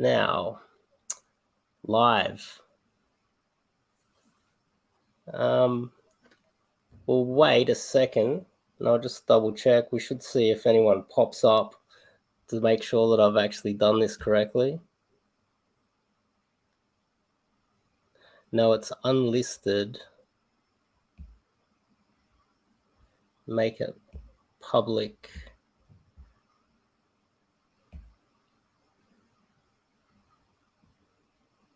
Now, live. We'll wait a second and I'll just double check. We should see if anyone pops up to make sure that I've actually done this correctly. No, it's unlisted. Make it public.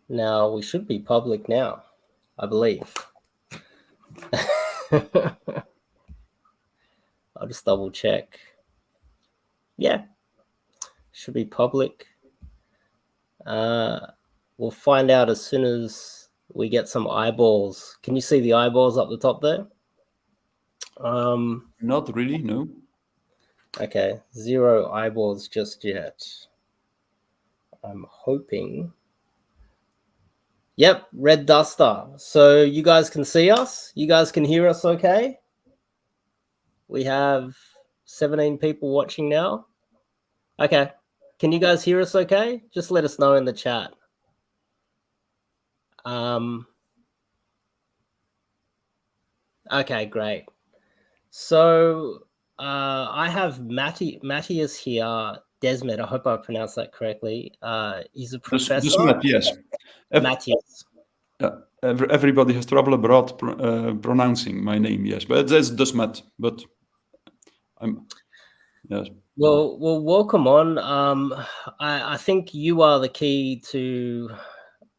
Now, we should be public now, I believe. I'll just double check. Yeah, should be public. We'll find out as soon as we get some eyeballs. Can you see the eyeballs up the top there? Not really, no. Okay, 0 eyeballs just yet. I'm hoping. Yep, red duster. So you guys can see us? You guys can hear us okay? We have 17 people watching now. Okay. Can you guys hear us okay? Just let us know in the chat. Okay, great. So I have Mattias here, Desmet. I hope I pronounced that correctly. He's a professor. Desmet, yes. Mattias. Everybody has trouble about pronouncing my name, yes. But it's Desmet, but I'm... Yes. Well, welcome on. I think you are the key to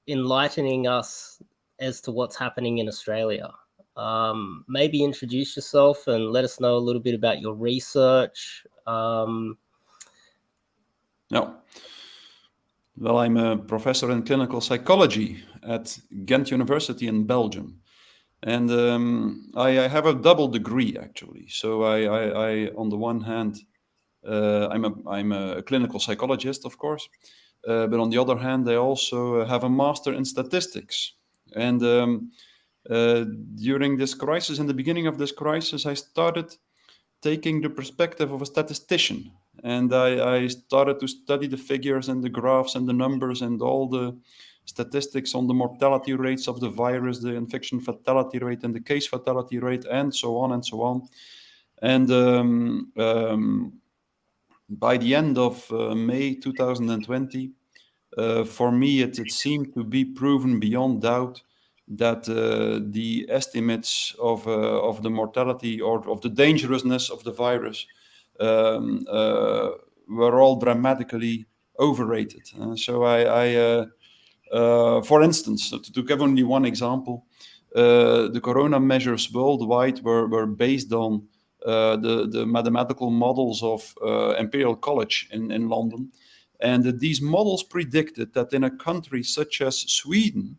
enlightening us as to what's happening in Australia. Maybe introduce yourself and let us know a little bit about your research. No. Well, I'm a professor in clinical psychology at Ghent University in Belgium. And I have a double degree, actually. So I on the one hand, I'm a clinical psychologist, of course, but on the other hand, I also have a master in statistics. And during this crisis, in the beginning of this crisis, I started taking the perspective of a statistician. And I started to study the figures and the graphs and the numbers and all the statistics on the mortality rates of the virus, the infection fatality rate and the case fatality rate, and so on and so on. And by the end of May 2020, for me, it seemed to be proven beyond doubt that the estimates of the mortality or of the dangerousness of the virus were all dramatically overrated. So for instance, to give only one example, the corona measures worldwide were based on the mathematical models of Imperial College in London. And these models predicted that in a country such as Sweden,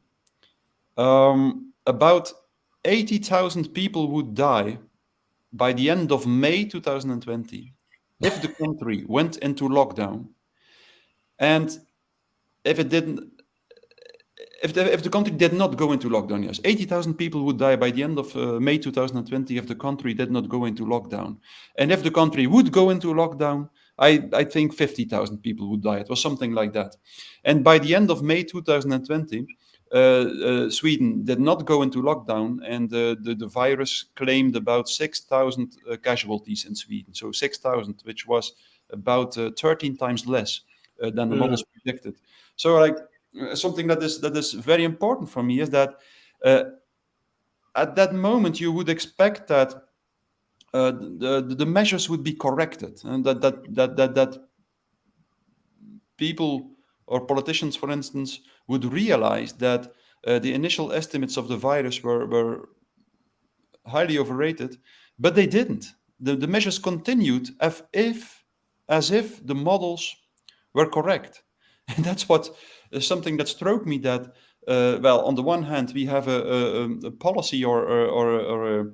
about 80,000 people would die by the end of May 2020 if the country went into lockdown. And if the country did not go into lockdown, yes, 80,000 people would die by the end of May 2020 if the country did not go into lockdown. And if the country would go into lockdown, I think 50,000 people would die. It was something like that. And by the end of May 2020, Sweden did not go into lockdown, and the virus claimed about 6,000 casualties in Sweden. So 6,000, which was about 13 times less than the models predicted. So like something that is very important for me is that at that moment you would expect that the measures would be corrected, and that people or politicians, for instance, would realize that the initial estimates of the virus were highly overrated, but they didn't. The measures continued as if the models were correct. And that's what something that struck me, that well, on the one hand, we have a policy or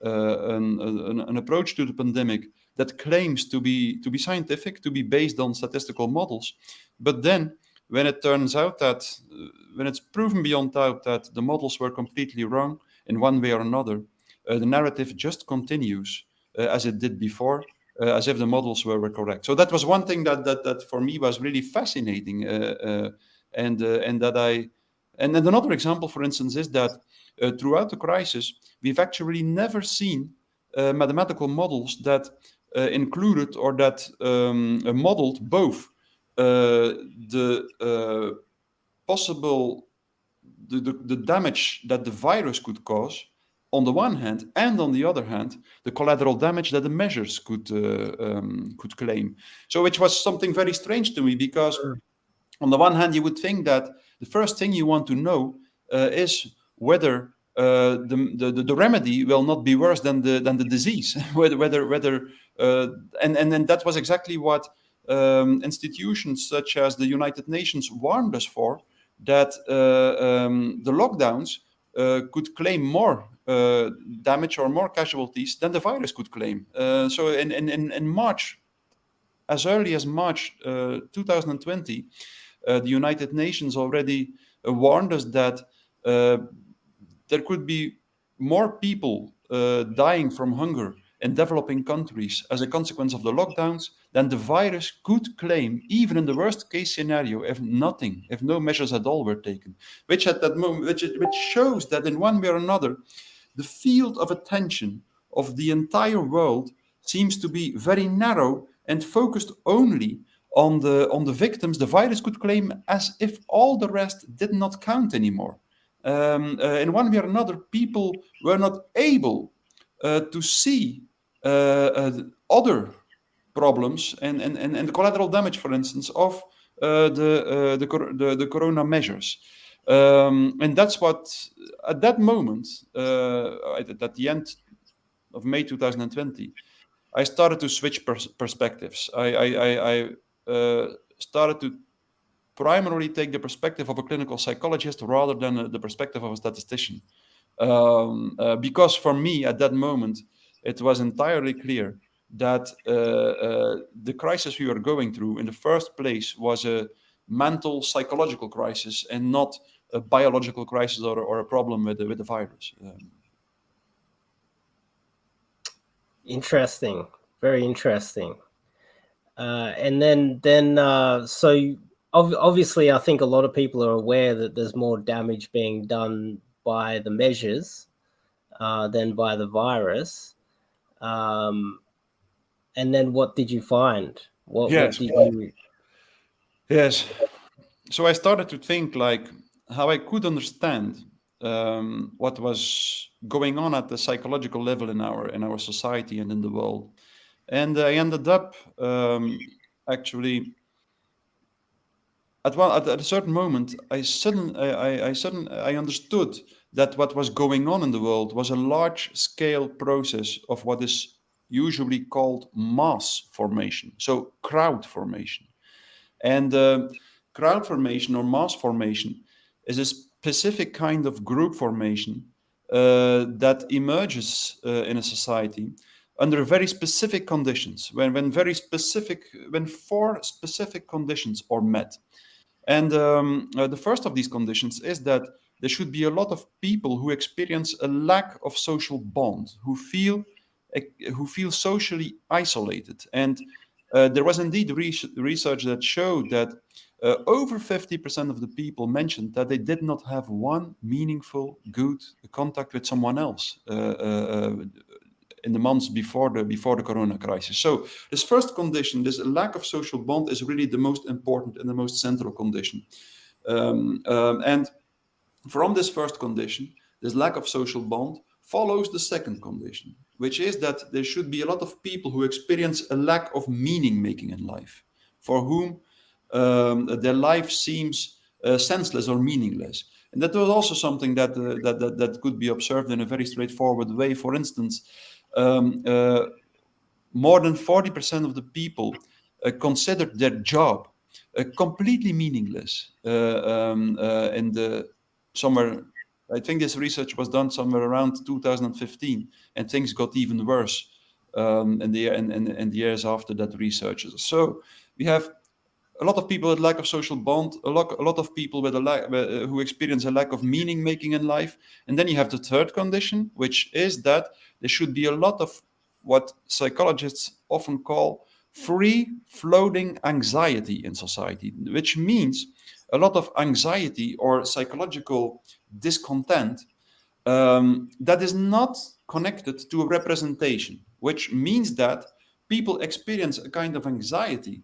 an approach to the pandemic that claims to be scientific, to be based on statistical models, but then when it turns out that when it's proven beyond doubt that the models were completely wrong in one way or another, the narrative just continues as it did before, as if the models were correct. So that was one thing that for me was really fascinating, and then another example, for instance, is that throughout the crisis, we've actually never seen mathematical models that included or that modeled both the possible the damage that the virus could cause on the one hand, and on the other hand, the collateral damage that the measures could claim. So, which was something very strange to me, because on the one hand, you would think that the first thing you want to know is whether the remedy will not be worse than the disease. And that was exactly what institutions such as the United Nations warned us for, that the lockdowns could claim more damage or more casualties than the virus could claim. So in March, as early as March 2020, the United Nations already warned us that there could be more people dying from hunger in developing countries as a consequence of the lockdowns than the virus could claim, even in the worst case scenario, if no measures at all were taken. Which at that moment, which shows that in one way or another, the field of attention of the entire world seems to be very narrow and focused only on the victims the virus could claim, as if all the rest did not count anymore. In one way or another, people were not able to see other problems and the collateral damage, for instance, of the corona measures. And that's what, at that moment, at the end of May 2020, I started to switch perspectives. I started to primarily take the perspective of a clinical psychologist rather than the perspective of a statistician. Because for me, at that moment, it was entirely clear that the crisis we were going through in the first place was a mental, psychological crisis, and not a biological crisis or a problem with the virus. Interesting, very interesting. And then so obviously, I think a lot of people are aware that there's more damage being done by the measures than by the virus. And then what did you find? What did you... Yes. So I started to think like how I could understand what was going on at the psychological level in our society and in the world. And I ended up actually at a certain moment, I understood that what was going on in the world was a large-scale process of what is usually called mass formation, so crowd formation. And crowd formation or mass formation is a specific kind of group formation that emerges in a society under very specific conditions, when four specific conditions are met. And the first of these conditions is that there should be a lot of people who experience a lack of social bond, who feel socially isolated. And there was indeed research that showed that over 50% of the people mentioned that they did not have one meaningful, good contact with someone else in the months before the corona crisis. So this first condition, this lack of social bond, is really the most important and the most central condition. And from this first condition, this lack of social bond, follows the second condition, which is that there should be a lot of people who experience a lack of meaning making in life, for whom their life seems senseless or meaningless. And that was also something that could be observed in a very straightforward way. For instance, more than 40% of the people considered their job completely meaningless. In the somewhere, I think this research was done somewhere around 2015, and things got even worse in the years after that research. So we have a lot of people with lack of social bond, a lot of people with who experience a lack of meaning making in life. And then you have the third condition, which is that there should be a lot of what psychologists often call free-floating anxiety in society, which means a lot of anxiety or psychological discontent that is not connected to a representation, which means that people experience a kind of anxiety.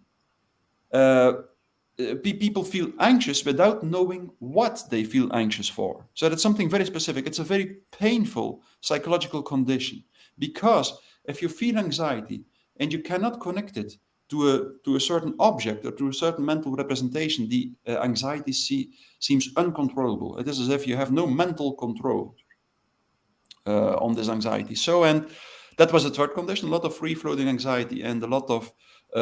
People feel anxious without knowing what they feel anxious for. So that's something very specific. It's a very painful psychological condition, because if you feel anxiety and you cannot connect it to a certain object or to a certain mental representation, the anxiety seems uncontrollable. It is as if you have no mental control on this anxiety. So, and that was the third condition, a lot of free-floating anxiety and a lot of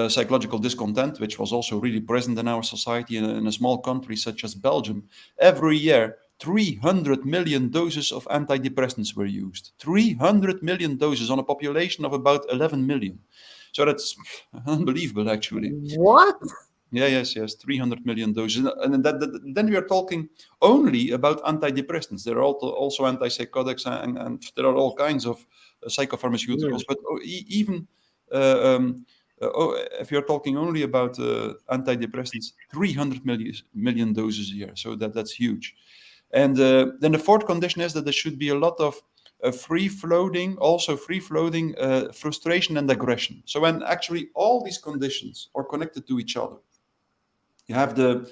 psychological discontent, which was also really present in our society. In a small country such as Belgium, every year 300 million doses of antidepressants were used. 300 million doses on a population of about 11 million. So that's unbelievable, actually. What? Yeah, yes, 300 million doses. And then we are talking only about antidepressants. There are also antipsychotics, and there are all kinds of psychopharmaceuticals. But even if you're talking only about antidepressants, 300 million doses a year. So that's huge. And then the fourth condition is that there should be a lot of free-floating frustration and aggression. So when actually all these conditions are connected to each other, you have the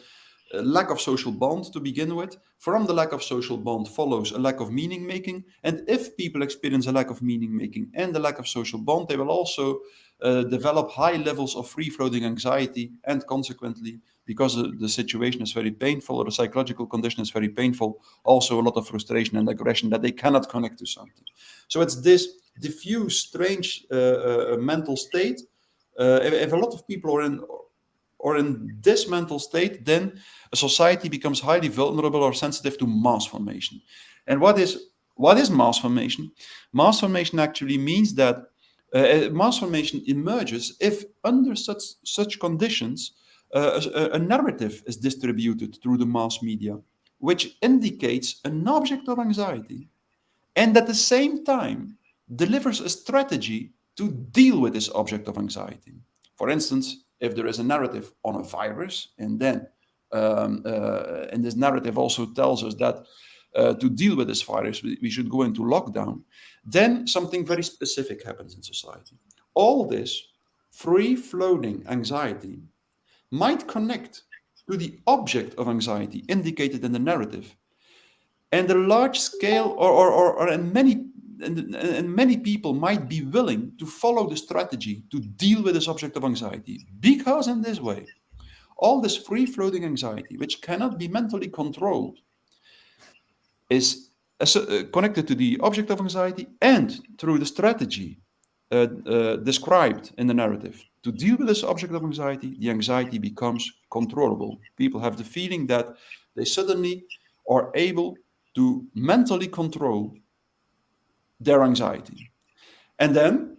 lack of social bond to begin with. From the lack of social bond follows a lack of meaning making. And if people experience a lack of meaning making and a lack of social bond, they will also develop high levels of free-floating anxiety. And consequently, because the situation is very painful, or the psychological condition is very painful, also a lot of frustration and aggression that they cannot connect to something. So it's this diffuse, strange mental state. If a lot of people are in this mental state, then a society becomes highly vulnerable or sensitive to mass formation. And what is mass formation? Mass formation actually means that mass formation emerges if under such conditions a narrative is distributed through the mass media, which indicates an object of anxiety, and at the same time delivers a strategy to deal with this object of anxiety. For instance, if there is a narrative on a virus, and then and this narrative also tells us that to deal with this virus, we should go into lockdown, then something very specific happens in society. All this free-floating anxiety might connect to the object of anxiety indicated in the narrative, and a large scale, and many people might be willing to follow the strategy to deal with this object of anxiety, because in this way, all this free-floating anxiety, which cannot be mentally controlled, is connected to the object of anxiety, and through the strategy described in the narrative to deal with this object of anxiety, the anxiety becomes controllable. People have the feeling that they suddenly are able to mentally control their anxiety. And then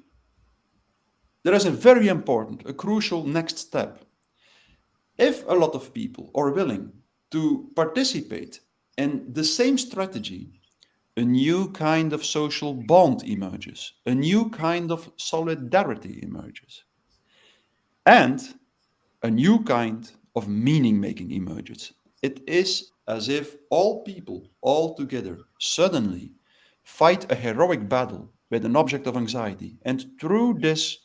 there is a very important, a crucial next step. If a lot of people are willing to participate in the same strategy, a new kind of social bond emerges, a new kind of solidarity emerges, and a new kind of meaning-making emerges. It is as if all people, all together, suddenly fight a heroic battle with an object of anxiety. And through this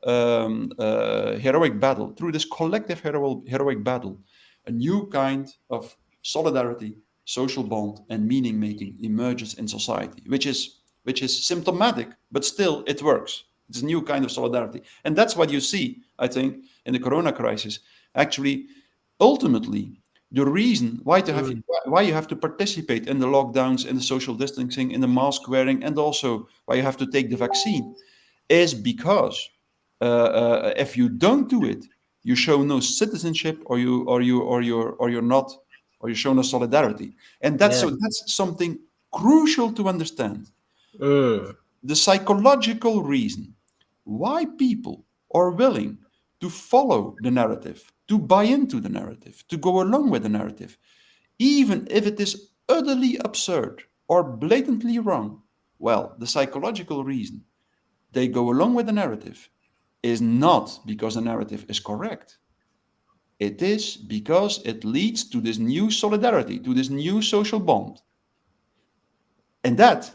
heroic battle, through this collective heroic battle, a new kind of solidarity, social bond, and meaning-making emerges in society, which is symptomatic, but still it works. It's a new kind of solidarity. And that's what you see, I think, in the corona crisis. Actually, ultimately, the reason why you have to participate in the lockdowns, in the social distancing, in the mask wearing, and also why you have to take the vaccine, is because if you don't do it, you show no citizenship, or you show no solidarity, and that's something crucial to understand. The psychological reason why people are willing to follow the narrative, to buy into the narrative, to go along with the narrative, even if it is utterly absurd or blatantly wrong. Well, the psychological reason they go along with the narrative is not because the narrative is correct. It is because it leads to this new solidarity, to this new social bond. And that,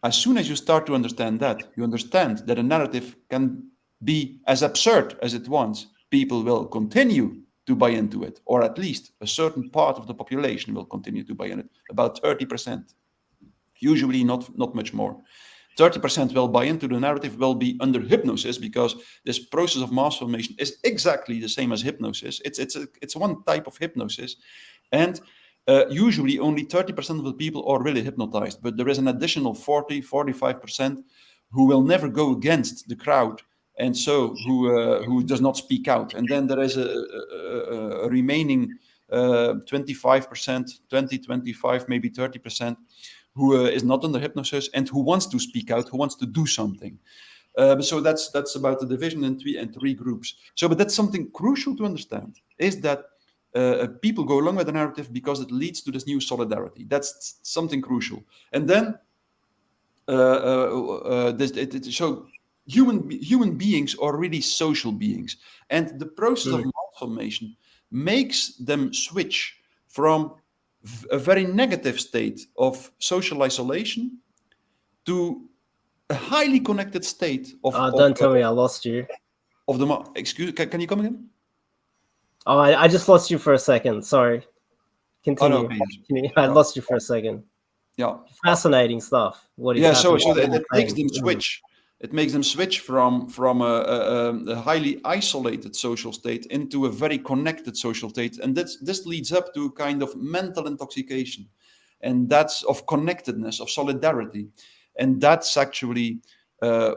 as soon as you start to understand that, you understand that a narrative can be as absurd as it wants, people will continue to buy into it, or at least a certain part of the population will continue to buy in it, about 30%. Usually not much more. 30% will buy into the narrative, will be under hypnosis, because this process of mass formation is exactly the same as hypnosis. It's one type of hypnosis, and usually only 30% of the people are really hypnotized, but there is an additional 45% who will never go against the crowd, and so who does not speak out. And then there is a remaining 25%, 25, maybe 30%, who is not under hypnosis and who wants to speak out, who wants to do something. So that's about the division in three groups. But that's something crucial to understand, is that people go along with the narrative because it leads to this new solidarity. That's something crucial. And then so human beings are really social beings, and the process of mass formation makes them switch from a very negative state of social isolation to a highly connected state of. Don't tell me I lost you. Excuse, can you come again? Oh, I just lost you for a second. Sorry. Continue. Oh, no, okay. I lost you for a second. Yeah. Fascinating stuff. What is happening? So that makes them switch. It makes them switch from a highly isolated social state into a very connected social state, and this leads up to a kind of mental intoxication, and that's of connectedness, of solidarity, and that's actually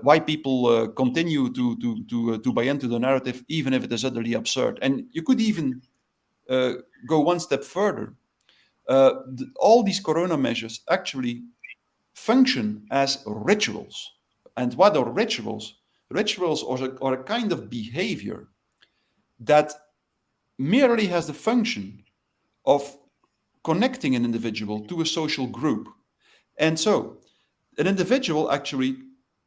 why people continue to buy into the narrative, even if it is utterly absurd. And you could even go one step further. All these corona measures actually function as rituals. And what are rituals? Rituals are a kind of behavior that merely has the function of connecting an individual to a social group. And so an individual actually,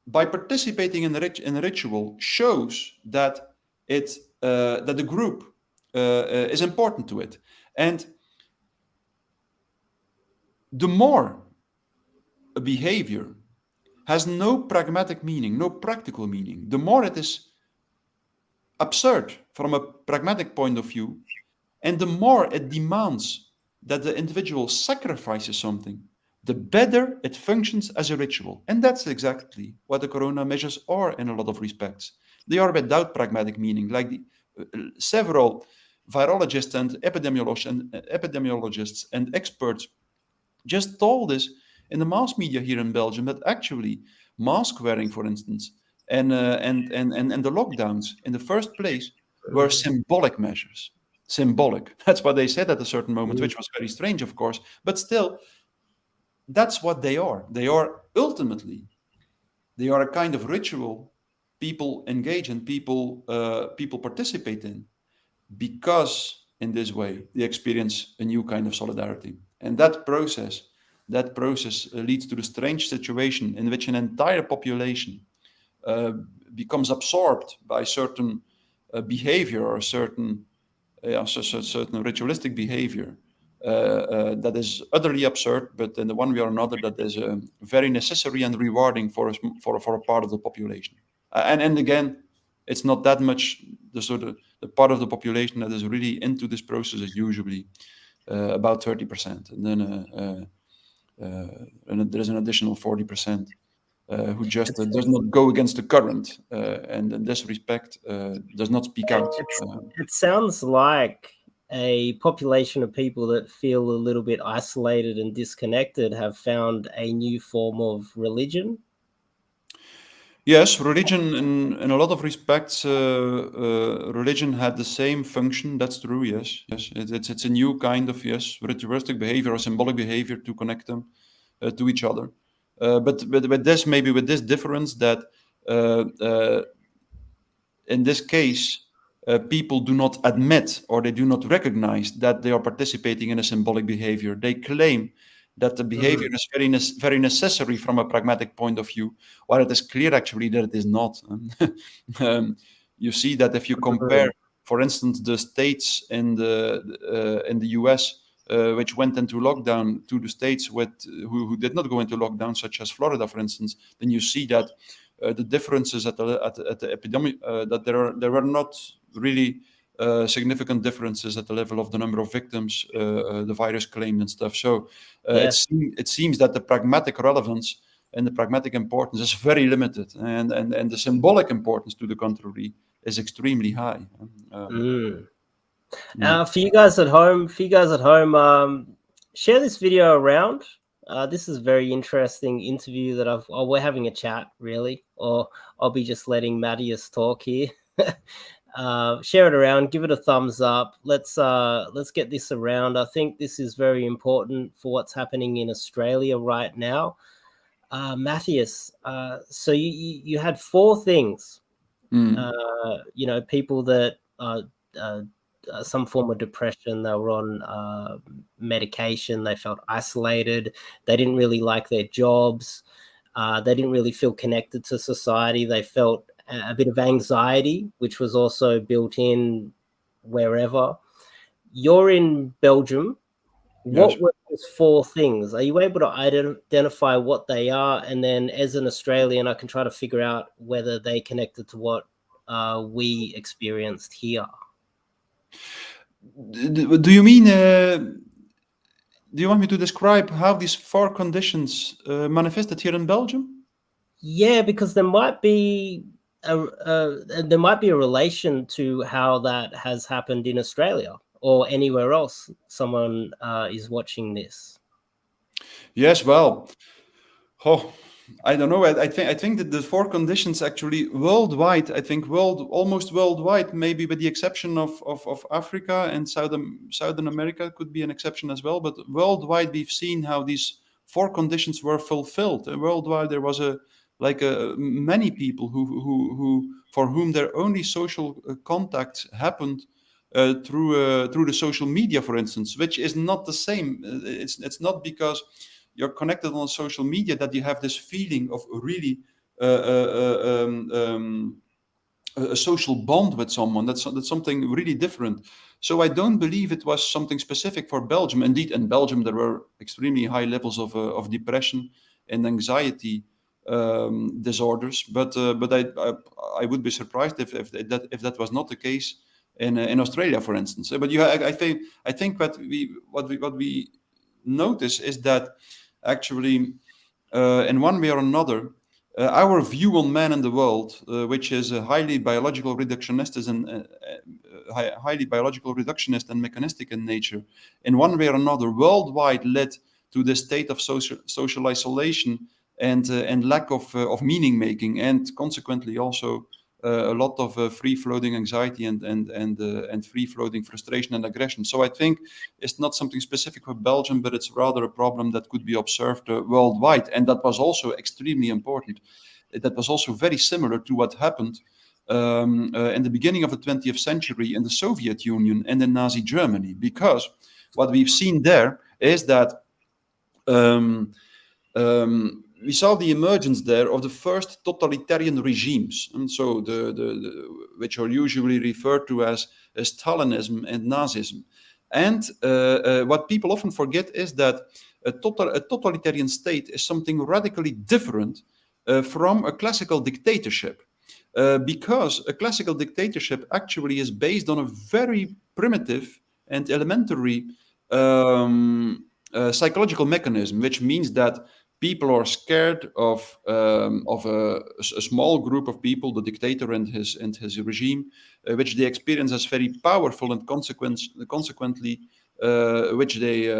by participating in a ritual, shows that that the group is important to it. And the more a behavior has no pragmatic meaning, no practical meaning, the more it is absurd from a pragmatic point of view, and the more it demands that the individual sacrifices something, the better it functions as a ritual. And that's exactly what the corona measures are in a lot of respects. They are without pragmatic meaning, like several virologists and epidemiologists and experts just told us in the mass media here in Belgium that actually mask wearing, for instance, and the lockdowns in the first place were symbolic measures. Symbolic. That's what they said at a certain moment, which was very strange, of course. But still, that's what they are. They are ultimately, they are a kind of ritual people engage in, people participate in, because in this way they experience a new kind of solidarity. And that process leads to the strange situation in which an entire population becomes absorbed by certain behavior or certain ritualistic behavior that is utterly absurd, but in the one way or another that is very necessary and rewarding for a part of the population. And again, it's not that much the part of the population that is really into this process is usually about 30%, and then and there is an additional 40% who just does not go against the current, and in this respect does not speak out. It sounds like a population of people that feel a little bit isolated and disconnected have found a new form of religion. Yes, religion in a lot of respects, religion had the same function. That's true. Yes. It's a new kind of ritualistic behavior or symbolic behavior to connect them to each other. But with this difference that in this case, people do not admit or they do not recognize that they are participating in a symbolic behavior. They claim that the behavior is very necessary from a pragmatic point of view, while it is clear actually that it is not. You see that if you compare, for instance, the states in the US which went into lockdown to the states who did not go into lockdown, such as Florida, for instance, then you see that the differences at the epidemic, that there were not really significant differences at the level of the number of victims the virus claimed and stuff. So it seems that the pragmatic relevance and the pragmatic importance is very limited, and the symbolic importance, to the contrary, is extremely high. For you guys at home, share this video around. This is a very interesting interview that we're having a chat, really, or I'll be just letting Mattias talk here. Share it around, give it a thumbs up. Let's get this around. I think this is very important for what's happening in Australia right now. Mattias, so you had 4 things. People that some form of depression, they were on medication, they felt isolated, they didn't really like their jobs, they didn't really feel connected to society, they felt a bit of anxiety, which was also built in wherever. You're in Belgium. What were those 4 things? Are you able to identify what they are? And then as an Australian, I can try to figure out whether they connected to what we experienced here. Do you mean, do you want me to describe how these 4 conditions manifested here in Belgium? Yeah, because there might be a relation to how that has happened in Australia or anywhere else someone is watching this. Yes, well, I don't know. I think that the 4 conditions actually worldwide, almost worldwide, maybe with the exception of Africa and Southern America could be an exception as well. But worldwide, we've seen how these 4 conditions were fulfilled. Worldwide, there was many people who for whom their only social contact happened through the social media, for instance, which is not the same. It's not because you're connected on social media that you have this feeling of really a social bond with someone. That's something really different. So I don't believe it was something specific for Belgium. Indeed, in Belgium there were extremely high levels of depression and anxiety disorders. But I would be surprised if that was not the case in Australia, for instance. But I think what we notice is that actually, in one way or another, our view on man and the world, which is a highly biological reductionist and mechanistic in nature, in one way or another, worldwide led to this state of social isolation and lack of meaning making, and consequently also a lot of free-floating anxiety and free-floating frustration and aggression. So I think it's not something specific for Belgium, but it's rather a problem that could be observed worldwide. And that was also extremely important. That was also very similar to what happened in the beginning of the 20th century in the Soviet Union and in Nazi Germany, because what we've seen there is that we saw the emergence there of the first totalitarian regimes, and so which are usually referred to as Stalinism and Nazism. And what people often forget is that a totalitarian state is something radically different from a classical dictatorship, because a classical dictatorship actually is based on a very primitive and elementary psychological mechanism, which means that people are scared of a small group of people, the dictator and his regime, which they experience as very powerful, and consequently, which they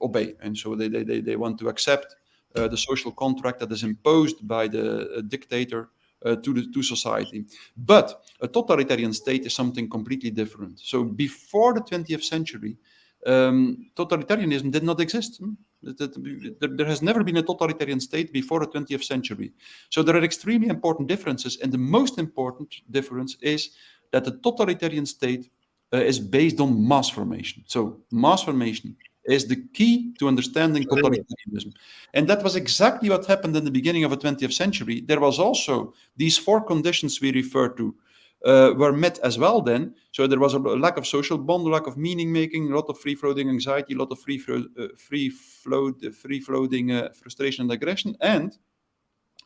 obey, and so they want to accept the social contract that is imposed by the dictator to society. But a totalitarian state is something completely different. So before the 20th century, totalitarianism did not exist. There has never been a totalitarian state before the 20th century. So there are extremely important differences, and the most important difference is that the totalitarian state is based on mass formation. So mass formation is the key to understanding totalitarianism. And that was exactly what happened in the beginning of the 20th century. There was also these 4 conditions we refer to were met as well then. So there was a lack of social bond, lack of meaning making, a lot of free-floating anxiety, a lot of free-floating frustration and aggression. And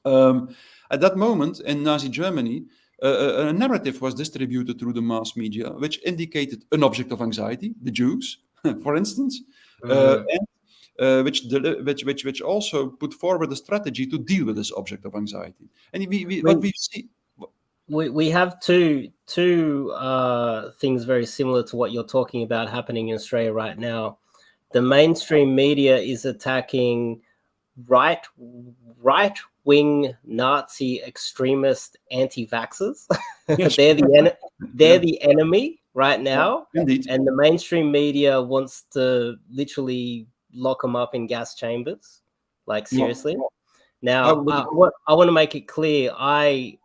at that moment in Nazi Germany, a narrative was distributed through the mass media, which indicated an object of anxiety, the Jews, for instance, and which also put forward a strategy to deal with this object of anxiety. And what we see. We have two things very similar to what you're talking about happening in Australia right now. The mainstream media is attacking right-wing Nazi extremist anti-vaxxers. Yes. They're the enemy right now. Yeah, indeed. And the mainstream media wants to literally lock them up in gas chambers. Like, seriously. Now, I want to make it clear. I've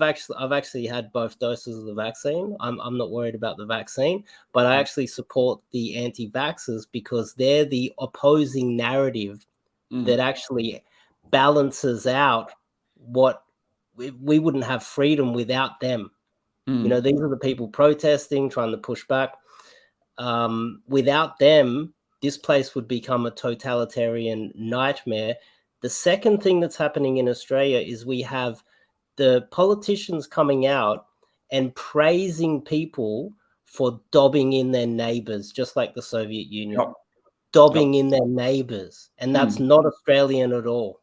actually had both doses of the vaccine. I'm not worried about the vaccine, but I actually support the anti-vaxxers because they're the opposing narrative that actually balances out what we wouldn't have freedom without them. You know, these are the people protesting, trying to push back. Without them, this place would become a totalitarian nightmare. The second thing that's happening in Australia is we have the politicians coming out and praising people for dobbing in their neighbors, just like the Soviet Union, dobbing in their neighbors. And that's not Australian at all.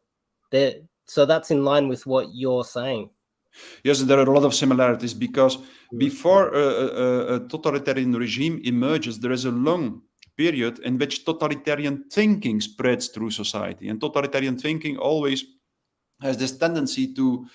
So that's in line with what you're saying. Yes, there are a lot of similarities because before a totalitarian regime emerges, there is a long period in which totalitarian thinking spreads through society. And totalitarian thinking always has this tendency to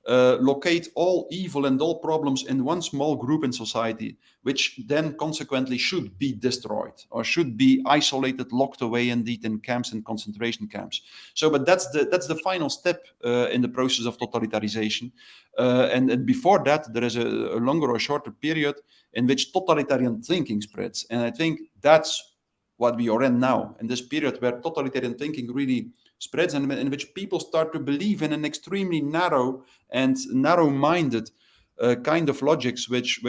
locate all evil and all problems in one small group in society, which then consequently should be destroyed or should be isolated, locked away indeed in camps and concentration camps. So, but that's the final step in the process of totalitarianization. And before that, there is a longer or shorter period in which totalitarian thinking spreads. And I think that's what we are in now, in this period where totalitarian thinking really spreads and in which people start to believe in an extremely narrow and narrow-minded kind of logics, which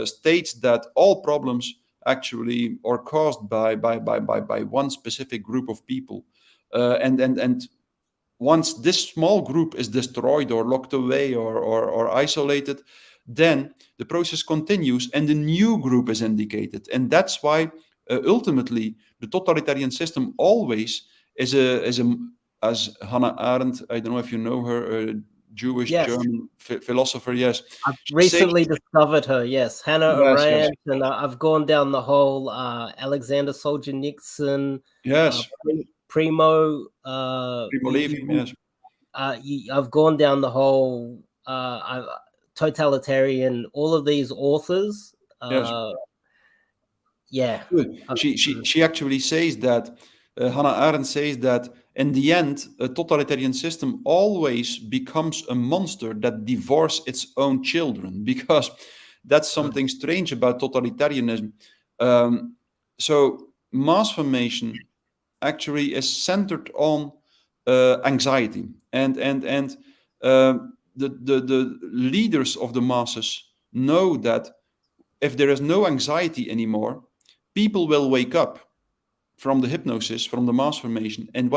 states that all problems actually are caused by one specific group of people, and once this small group is destroyed or locked away or isolated, then the process continues and a new group is indicated, and that's why ultimately the totalitarian system always is as Hannah Arendt, I don't know if you know her, Jewish German philosopher. Yes, I've recently discovered her. Yes, Hannah Arendt, and I've gone down the whole Alexander Solzhenitsyn. Yes, Primo Levi. Yes, I've gone down the whole totalitarian. All of these authors. Yeah. She actually says that Hannah Arendt says that in the end, a totalitarian system always becomes a monster that devours its own children, because that's something strange about totalitarianism. So mass formation actually is centered on anxiety, and the leaders of the masses know that if there is no anxiety anymore, people will wake up from the hypnosis, from the mass formation, and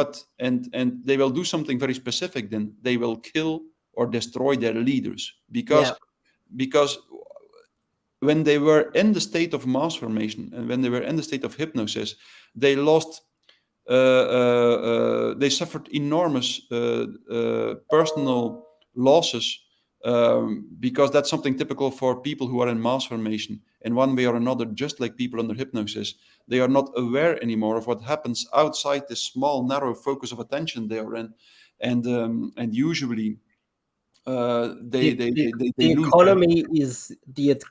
they will do something very specific. Then they will kill or destroy their leaders, because when they were in the state of mass formation and when they were in the state of hypnosis, they suffered enormous personal losses. Because that's something typical for people who are in mass formation in one way or another, just like people under hypnosis. They are not aware anymore of what happens outside this small, narrow focus of attention they are in, and usually the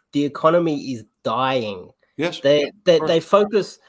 economy is dying. Yes, they focus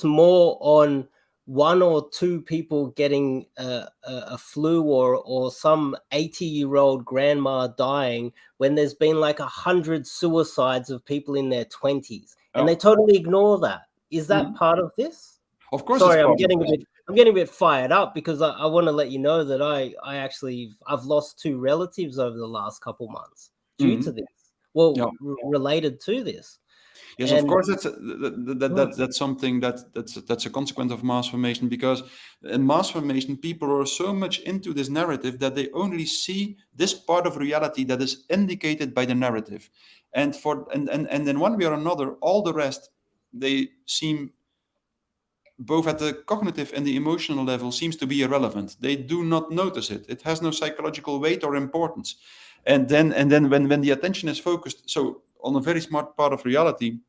more on one or two people getting a flu or some 80-year-old grandma dying when there's been like 100 suicides of people in their 20s, and they totally ignore that. Is that part of this? Of course, Sorry, it's I'm part of this. getting a bit fired up because I want to let you know that I've lost 2 relatives over the last couple months due to this. Well, related to this. Yes, of course, that's something that's a consequence of mass formation, because in mass formation, people are so much into this narrative that they only see this part of reality that is indicated by the narrative, and in one way or another, all the rest, they seem, both at the cognitive and the emotional level, seems to be irrelevant. They do not notice it. It has no psychological weight or importance. And then when the attention is focused so on a very smart part of reality,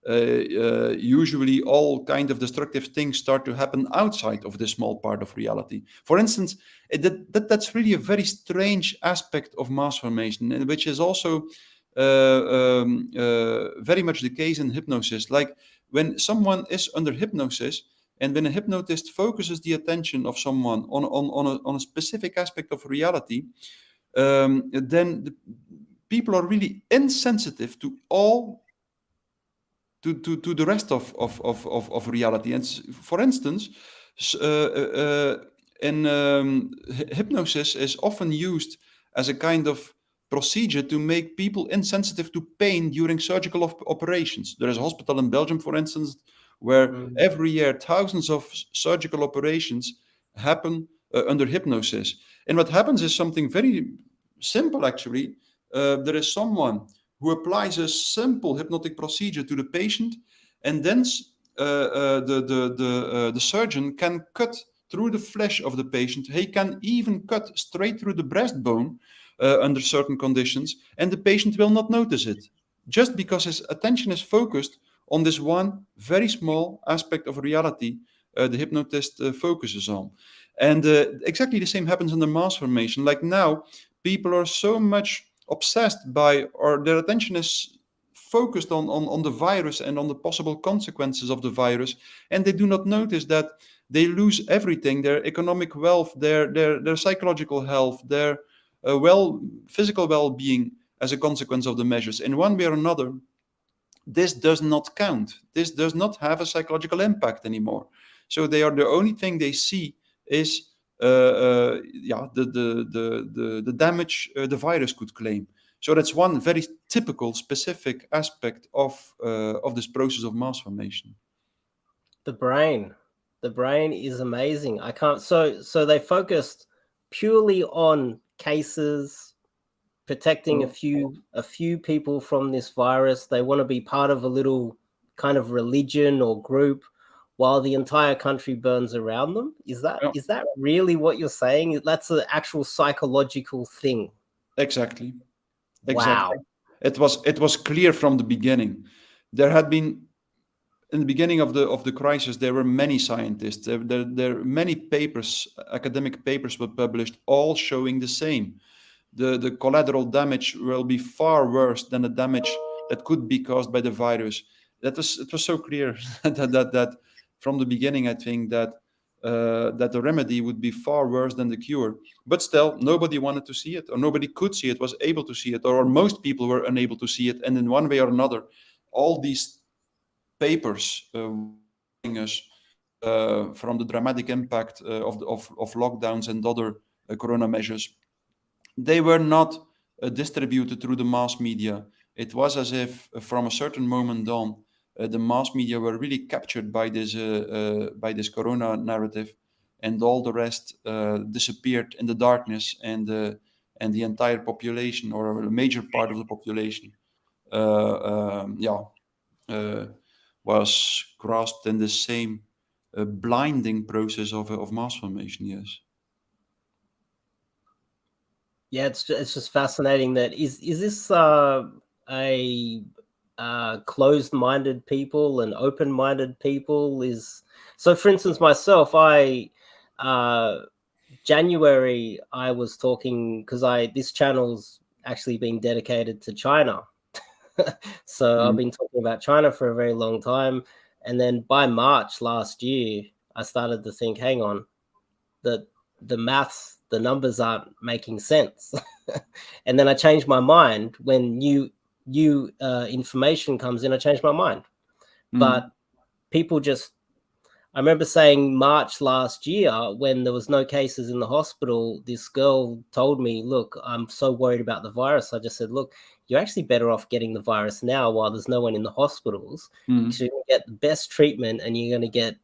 usually all kind of destructive things start to happen outside of this small part of reality. For instance, that's really a very strange aspect of mass formation, which is also very much the case in hypnosis. Like when someone is under hypnosis, and when a hypnotist focuses the attention of someone on a specific aspect of reality, then people are really insensitive to all to the rest of reality. And for instance, hypnosis is often used as a kind of procedure to make people insensitive to pain during surgical operations. There is a hospital in Belgium, for instance, where every year thousands of surgical operations happen under hypnosis. And what happens is something very simple, actually. There is someone who applies a simple hypnotic procedure to the patient, and then the surgeon can cut through the flesh of the patient. He can even cut straight through the breastbone under certain conditions, and the patient will not notice it, just because his attention is focused on this one very small aspect of reality the hypnotist focuses on. And exactly the same happens in the mass formation. Like now, people are so much obsessed by, or their attention is focused on the virus and on the possible consequences of the virus, and they do not notice that they lose everything: their economic wealth, their psychological health, their physical well-being, as a consequence of the measures. In one way or another, this does not count. This does not have a psychological impact anymore. So the only thing they see is the damage the virus could claim. So that's one very typical, specific aspect of this process of mass formation. The brain is amazing. I can't. So they focused purely on cases, protecting a few people from this virus. They want to be part of a little kind of religion or group, while the entire country burns around them. Is that really what you're saying? That's an actual psychological thing. Exactly. Wow. It was clear from the beginning. There had been, in the beginning of the crisis, there were many scientists. There many papers, academic papers were published, all showing the same. The collateral damage will be far worse than the damage that could be caused by the virus. It was so clear that from the beginning, I think that the remedy would be far worse than the cure. But still, nobody wanted to see it, or nobody could see it, was able to see it, or most people were unable to see it. And in one way or another, all these papers warning us from the dramatic impact of lockdowns and other corona measures, they were not distributed through the mass media. It was as if from a certain moment on, the mass media were really captured by this corona narrative, and all the rest disappeared in the darkness, and the entire population, or a major part of the population, was grasped in the same blinding process of mass formation. Yes. Yeah, it's just fascinating. That is this a closed-minded people and open-minded people? So, for instance, myself, January I was talking, because this channel's actually been dedicated to China. So I've been talking about China for a very long time, And then by March last year, I started to think, hang on, the maths, the numbers aren't making sense. And then I changed my mind. When new information comes in, I changed my mind. But people just, I remember saying March last year, when there was no cases in the hospital, this girl told me, look, I'm so worried about the virus. I just said, look, you're actually better off getting the virus now while there's no one in the hospitals. Because you're going to get the best treatment and you're going to get,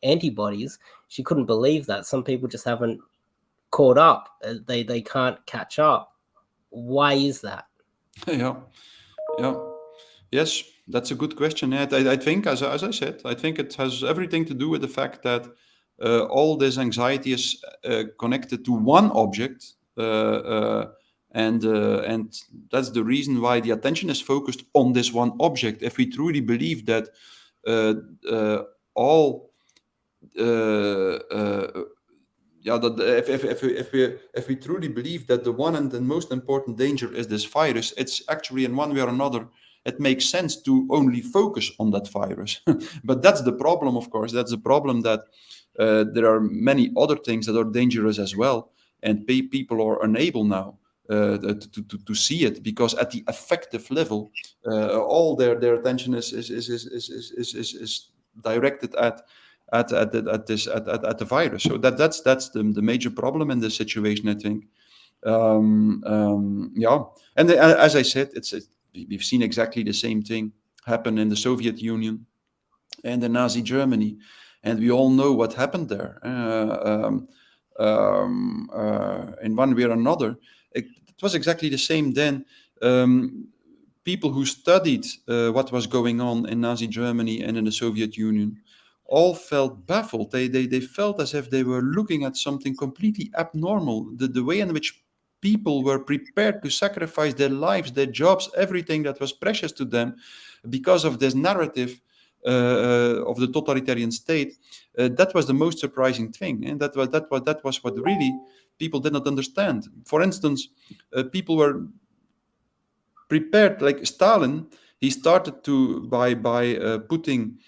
antibodies. She couldn't believe that. Some people just haven't caught up. They can't catch up. Why is that? Yeah. Yes, that's a good question. I think, as I said, I think it has everything to do with the fact that all this anxiety is connected to one object, and that's the reason why the attention is focused on this one object. If we truly believe that if we truly believe that the one and the most important danger is this virus, it's actually, in one way or another, it makes sense to only focus on that virus. But that's the problem, of course. That's the problem, that there are many other things that are dangerous as well, and people are unable now to see it, because at the affective level, all their attention is directed at the virus. So that's the major problem in this situation, I think. And as I said, we've seen exactly the same thing happen in the Soviet Union and in Nazi Germany, and we all know what happened there. In one way or another, it was exactly the same then. People who studied what was going on in Nazi Germany and in the Soviet Union all felt baffled. They felt as if they were looking at something completely abnormal. The way in which people were prepared to sacrifice their lives, their jobs, everything that was precious to them, because of this narrative of the totalitarian state. That was the most surprising thing, and that was what really people did not understand. For instance, people were prepared, like Stalin. He started to by putting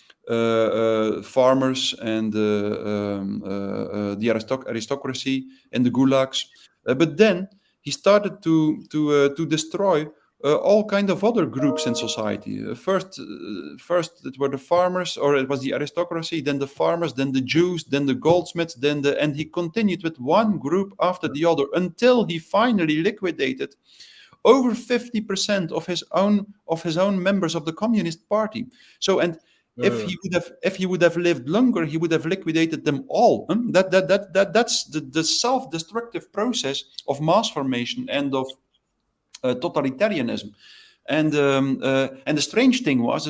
farmers and the aristocracy in the gulags, but then he started to destroy all kind of other groups in society. First it were the farmers, or it was the aristocracy, then the farmers, then the Jews, then the goldsmiths, and he continued with one group after the other until he finally liquidated over 50% of his own members of the Communist Party. So, and if he would have lived longer, he would have liquidated them all. That's the self-destructive process of mass formation and of totalitarianism. And the strangest thing was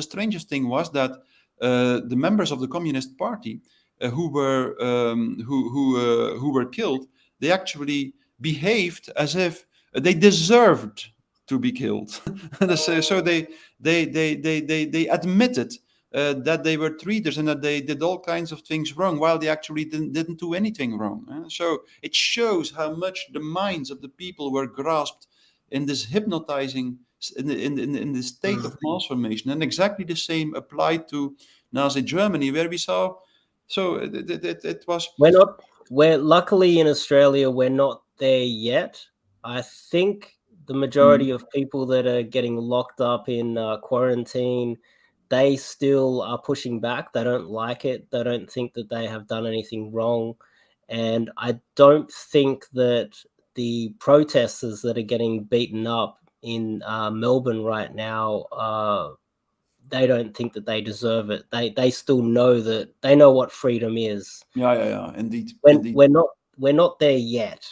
that the members of the Communist Party who were killed, they actually behaved as if they deserved to be killed. So they admitted that they were traitors and that they did all kinds of things wrong, while they actually didn't do anything wrong. So it shows how much the minds of the people were grasped in this hypnotizing, in the state of mass formation. And exactly the same applied to Nazi Germany, where we saw. So it was. We're luckily in Australia, we're not there yet. I think the majority of people that are getting locked up in quarantine, they still are pushing back. They don't like it. They don't think that they have done anything wrong. And I don't think that the protesters that are getting beaten up in Melbourne right now, they don't think that they deserve it. They still know that they know what freedom is. Yeah, indeed. We're not there yet.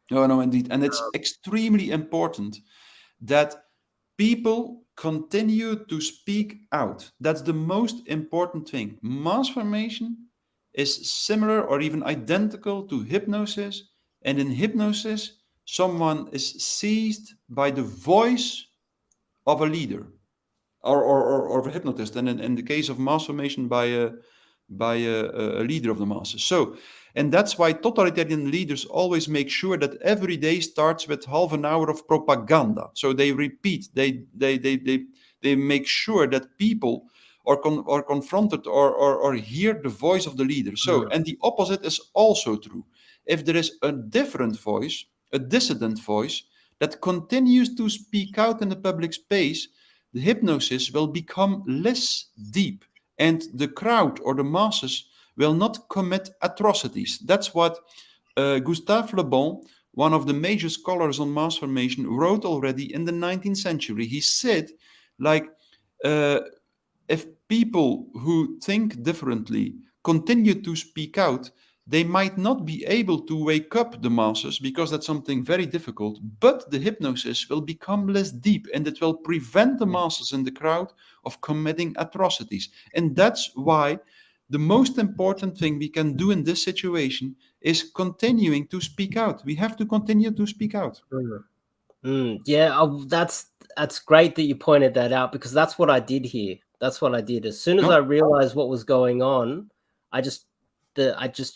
No, indeed. And it's extremely important that people continue to speak out. That's the most important thing. Mass formation is similar or even identical to hypnosis. And in hypnosis, someone is seized by the voice of a leader or of a hypnotist. And in the case of mass formation, by a leader of the masses. So, and that's why totalitarian leaders always make sure that every day starts with half an hour of propaganda. So they repeat, they make sure that people or confronted or hear the voice of the leader. So, and the opposite is also true. If there is a different voice, a dissident voice, that continues to speak out in the public space, the hypnosis will become less deep, and the crowd or the masses will not commit atrocities. That's what Gustave Le Bon, one of the major scholars on mass formation, wrote already in the 19th century. He said, like, if people who think differently continue to speak out, they might not be able to wake up the masses, because that's something very difficult, but the hypnosis will become less deep, and it will prevent the masses in the crowd of committing atrocities. And that's why the most important thing we can do in this situation is continuing to speak out. We have to continue to speak out. Yeah, that's great that you pointed that out, because that's what I did here. That's what I did. As soon as I realized what was going on, I just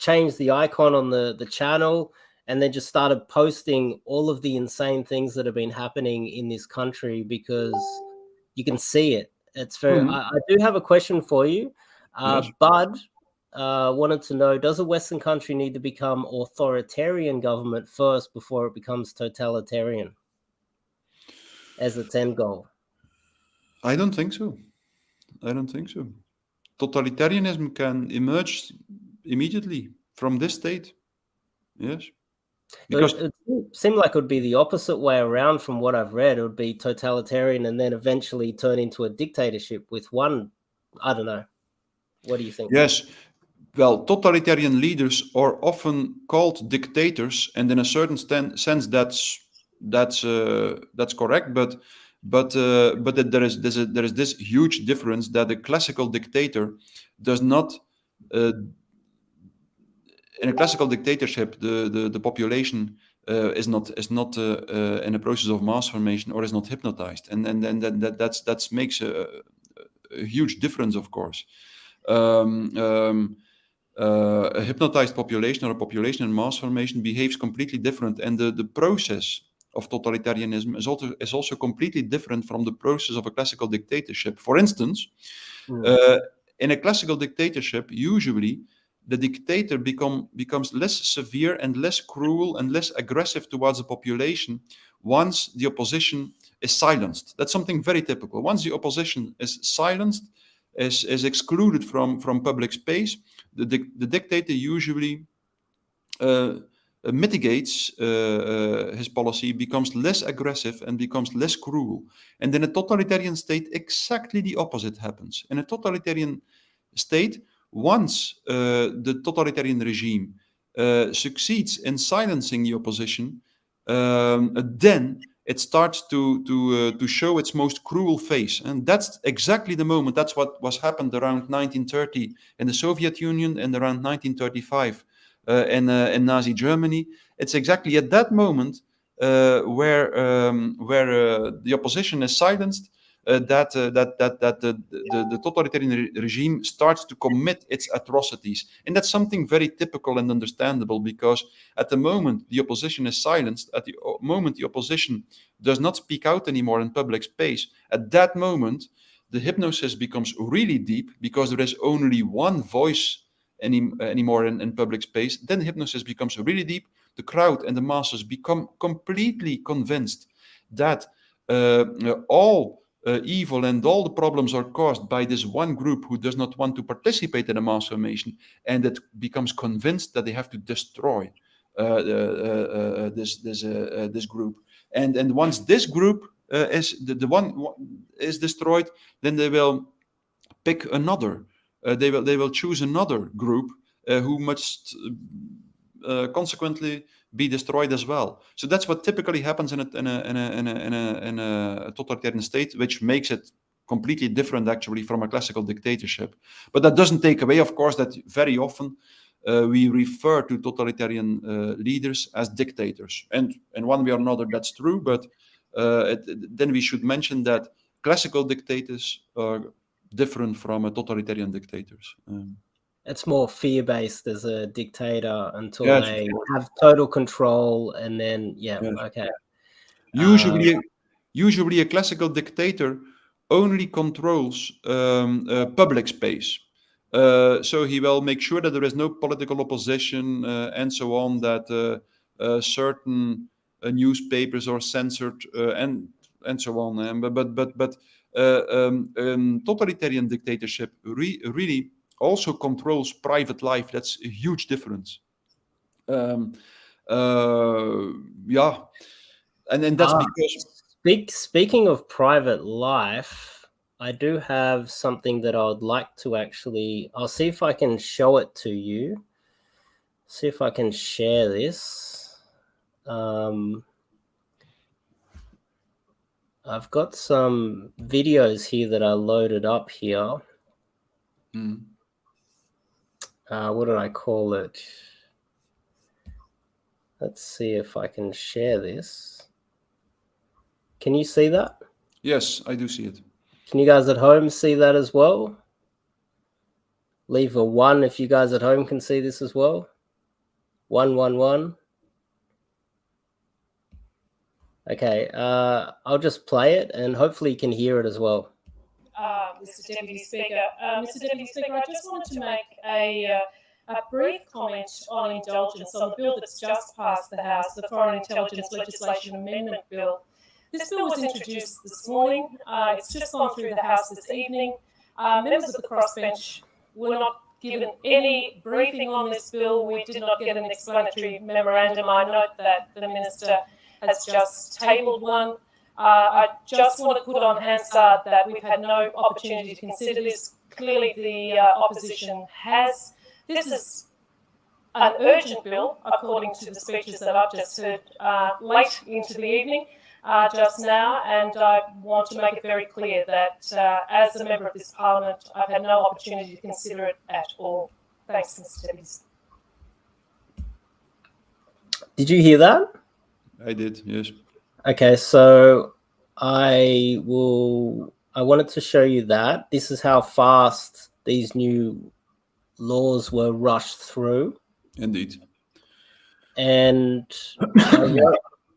changed the icon on the channel, and then just started posting all of the insane things that have been happening in this country, because you can see it. It's very. I do have a question for you. Yes. Bud wanted to know, does a Western country need to become authoritarian government first before it becomes totalitarian as its end goal? I don't think so. I don't think so. Totalitarianism can emerge immediately from this state. Yes. Because it seemed like it would be the opposite way around from what I've read. It would be totalitarian and then eventually turn into a dictatorship with one, I don't know. What do you think? yes, well, totalitarian leaders are often called dictators, and in a certain sense, that's correct. But there is this huge difference, that a classical dictator does not. In a classical dictatorship, the population is not in a process of mass formation, or is not hypnotized, and that makes a huge difference, of course. A hypnotized population, or a population in mass formation, behaves completely different, and the process of totalitarianism is also completely different from the process of a classical dictatorship. For instance, in a classical dictatorship, usually the dictator becomes less severe and less cruel and less aggressive towards the population once the opposition is silenced. That's something very typical. Once the opposition is silenced, is excluded from public space, the dictator usually mitigates his policy, becomes less aggressive, and becomes less cruel. And in a totalitarian state, exactly the opposite happens. In a totalitarian state, once the totalitarian regime succeeds in silencing the opposition, then it starts to show its most cruel face. And that's exactly the moment. That's what was happened around 1930 in the Soviet Union, and around 1935 in Nazi Germany. It's exactly at that moment where the opposition is silenced, that the totalitarian regime starts to commit its atrocities. And that's something very typical and understandable, because at the moment the opposition is silenced, at the moment the opposition does not speak out anymore in public space, at that moment the hypnosis becomes really deep, because there is only one voice anymore in public space. Then hypnosis becomes really deep. The crowd and the masses become completely convinced that all evil and all the problems are caused by this one group who does not want to participate in a mass formation, and it becomes convinced that they have to destroy this group. And once this group is the one is destroyed, then they will pick another. They will choose another group who must consequently be destroyed as well. So that's what typically happens in a totalitarian state, which makes it completely different actually from a classical dictatorship. But that doesn't take away, of course, that very often we refer to totalitarian leaders as dictators. And in one way or another, that's true. But then we should mention that classical dictators are different from totalitarian dictators. It's more fear-based as a dictator until Yes. they have total control, and then Yes. okay. Usually a classical dictator only controls public space. So he will make sure that there is no political opposition and so on, that certain newspapers are censored and so on. But totalitarian dictatorship really also controls private life. That's a huge difference. Yeah, and that's because speaking of private life, I do have something that I would like to actually. I'll see if I can show it to you. See if I can share this. I've got some videos here that I loaded up here. What did I call it? Let's see if I can share this. Can you see that? Yes, I do see it. Can you guys at home see that as well? Leave a 1 if you guys at home can see this as well. 111. Okay, I'll just play it and hopefully you can hear it as well. Mr. Deputy Speaker. Mr. Deputy Speaker, I just wanted to make a brief comment on indulgence on the bill that's just passed the House, the Foreign Intelligence Legislation Amendment Bill. This bill was introduced this morning. It's just gone through the House this evening. Members of the crossbench were not given any briefing on this bill. We did not get an explanatory memorandum. I note that the Minister has just tabled one. I just want to put on Hansard that we've had no opportunity to consider this. Clearly the opposition has. This is an urgent bill, according to the speeches that I've just heard late into the evening just now, and I want to make it very clear that as a member of this Parliament, I've had no opportunity to consider it at all. Thanks, Mr. Deputy. Did you hear that? I did, yes. Okay, so I wanted to show you that. This is how fast these new laws were rushed through. Indeed. And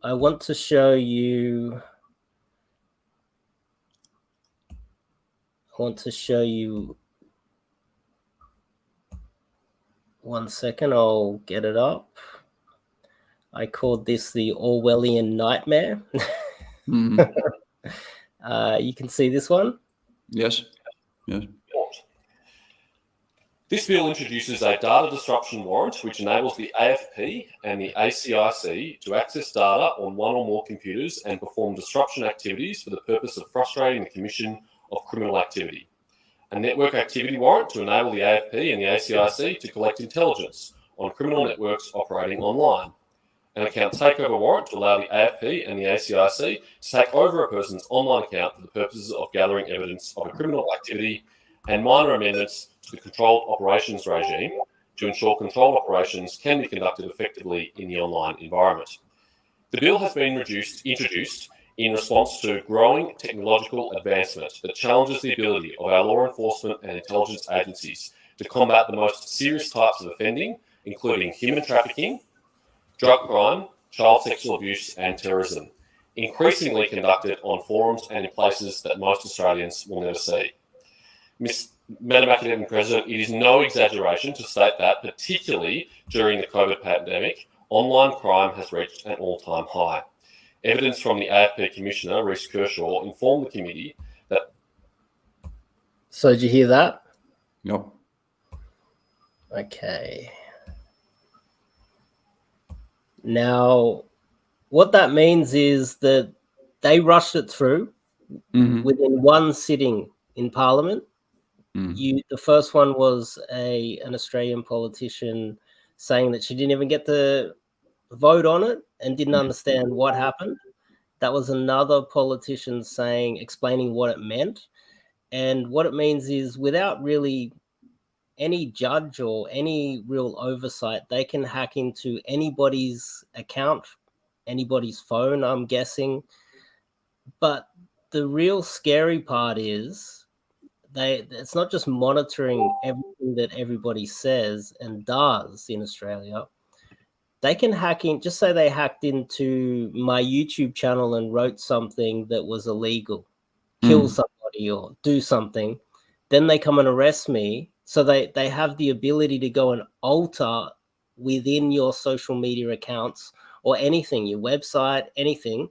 I want to show you. One second, I'll get it up. I called this the Orwellian nightmare. You can see this one? Yes. Yes. This bill introduces a data disruption warrant which enables the AFP and the ACIC to access data on one or more computers and perform disruption activities for the purpose of frustrating the commission of criminal activity. A network activity warrant to enable the AFP and the ACIC to collect intelligence on criminal networks operating online. An account takeover warrant to allow the AFP and the ACIC to take over a person's online account for the purposes of gathering evidence of a criminal activity, and minor amendments to the controlled operations regime to ensure controlled operations can be conducted effectively in the online environment. The bill has been introduced in response to growing technological advancement that challenges the ability of our law enforcement and intelligence agencies to combat the most serious types of offending, including human trafficking, drug crime, child sexual abuse and terrorism, increasingly conducted on forums and in places that most Australians will never see. Madam Academic President, it is no exaggeration to state that, particularly during the COVID pandemic, online crime has reached an all-time high. Evidence from the AFP Commissioner, Rhys Kershaw, informed the committee that... So did you hear that? No. Okay. Now, what that means is that they rushed it through within one sitting in Parliament. The first one was an Australian politician saying that she didn't even get to vote on it and didn't understand what happened. That was another politician explaining what it meant. And what it means is, without really any judge or any real oversight, they can hack into anybody's account, anybody's phone, I'm guessing. But the real scary part is it's not just monitoring everything that everybody says and does in Australia. They can hack in, just say they hacked into my YouTube channel and wrote something that was illegal, kill somebody somebody or do something, then they come and arrest me. So they have the ability to go and alter within your social media accounts or anything, your website, anything,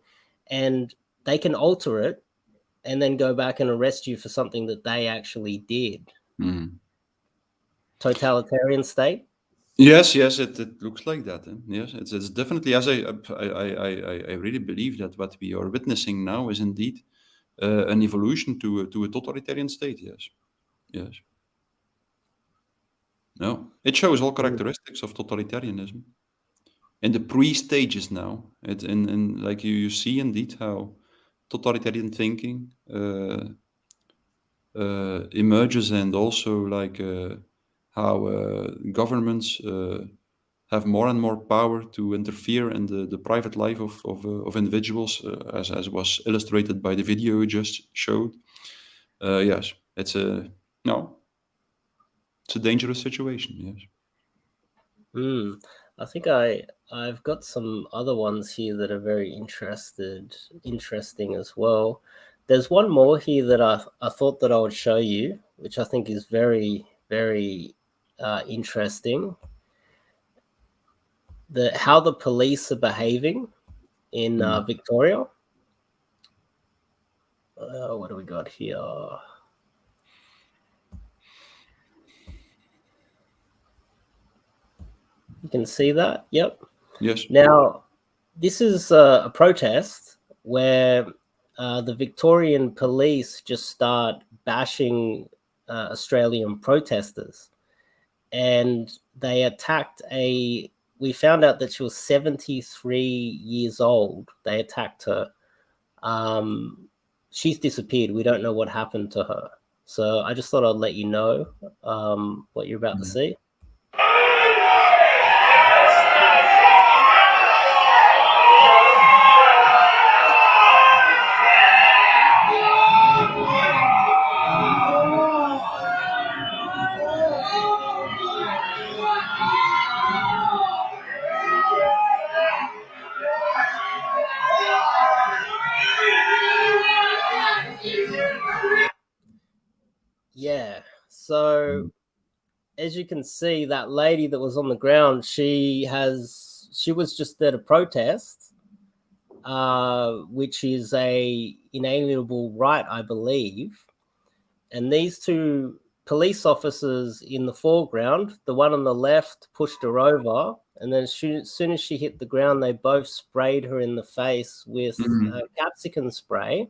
and they can alter it and then go back and arrest you for something that they actually did. Totalitarian state? Yes, it looks like that. Yes, it's definitely, as I really believe that what we are witnessing now is indeed an evolution to a totalitarian state. Yes. No, it shows all characteristics of totalitarianism. In the pre-stages now, it in like you see indeed how totalitarian thinking emerges, and also like how governments have more and more power to interfere in the private life of individuals, as was illustrated by the video you just showed. Yes, it's a dangerous situation. Yes. I think I've got some other ones here that are very interesting as well. There's one more here that I thought that I would show you, which I think is very, very interesting. How the police are behaving in Victoria. What do we got here? You can see that? Yep. Yes. Now, this is a protest where the Victorian police just start bashing Australian protesters. And they attacked we found out that she was 73 years old. They attacked her. She's disappeared. We don't know what happened to her. So I just thought I'd let you know what you're about to see. Yeah, so as you can see, that lady that was on the ground, she was just there to protest, which is a inalienable right, I believe. And these two police officers in the foreground, the one on the left pushed her over, and then as soon as she hit the ground, they both sprayed her in the face with capsicum spray.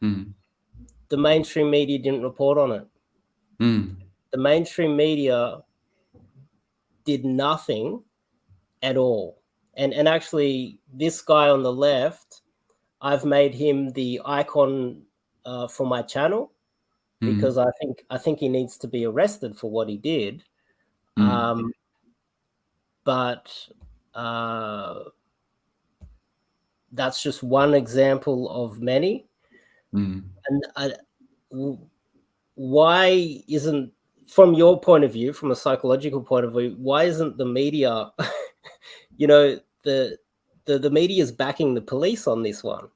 The mainstream media didn't report on it. The mainstream media did nothing at all. And actually, this guy on the left, I've made him the icon for my channel because I think he needs to be arrested for what he did. But that's just one example of many. And why isn't, from your point of view, from a psychological point of view, why isn't the media, the media is backing the police on this one?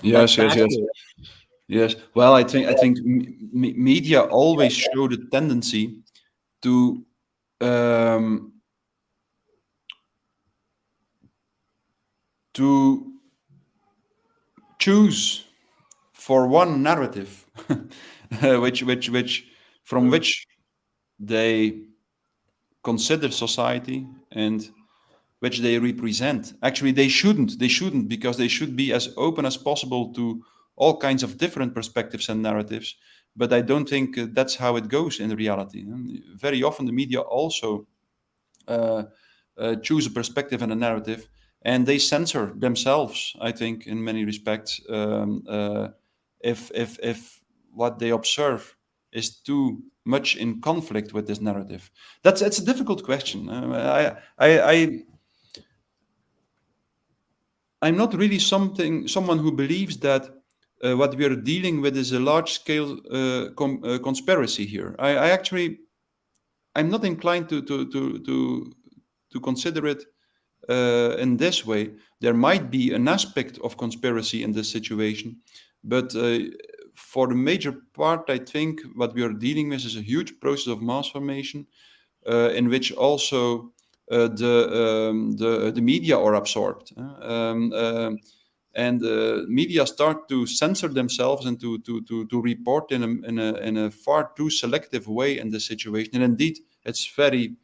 Yes. Well, I think media always show the tendency to choose for one narrative, from which they consider society and which they represent. Actually, they shouldn't, because they should be as open as possible to all kinds of different perspectives and narratives. But I don't think that's how it goes in reality. Very often the media also choose a perspective and a narrative, and they censor themselves, I think, in many respects, if what they observe is too much in conflict with this narrative. It's a difficult question. I'm not really someone who believes that what we are dealing with is a large-scale conspiracy here. I'm not inclined to consider it in this way. There might be an aspect of conspiracy in this situation, but for the major part, I think what we are dealing with is a huge process of mass formation, in which also the media are absorbed, and media start to censor themselves and to report in a far too selective way in the situation. And indeed, it's very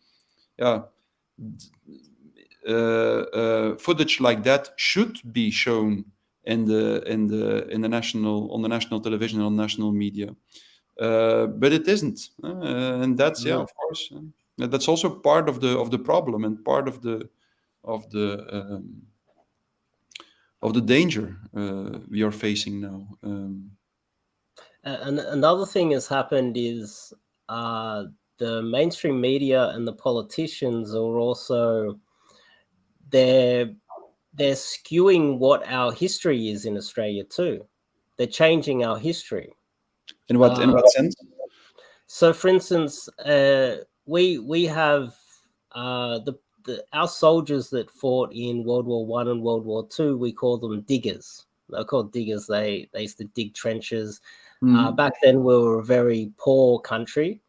footage like that should be shown on the national television, on national media, but it isn't, and that's of course that's also part of the problem and part of the danger we are facing now. And another thing has happened is the mainstream media and the politicians are also they're skewing what our history is in Australia too. They're changing our history. In what sense? So, for instance, we have our soldiers that fought in World War I and World War II. We call them diggers. They're called diggers. They used to dig trenches. Back then, we were a very poor country,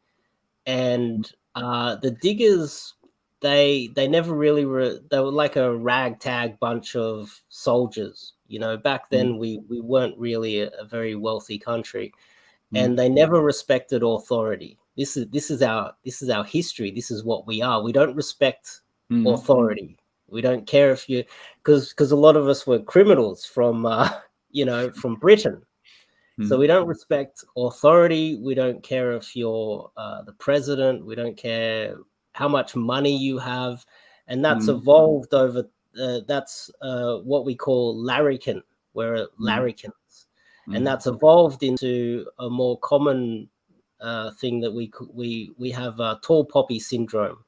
and the diggers, they never really they were like a ragtag bunch of soldiers. You know, back then we weren't really a very wealthy country, and they never respected authority. This is our history. This is what we are. We don't respect authority. We don't care if you, because a lot of us were criminals from from Britain. So we don't respect authority. We don't care if you're the president. We don't care how much money you have. And that's evolved over, that's what we call larrikin. We're larrikins. And that's evolved into a more common thing that we have tall poppy syndrome.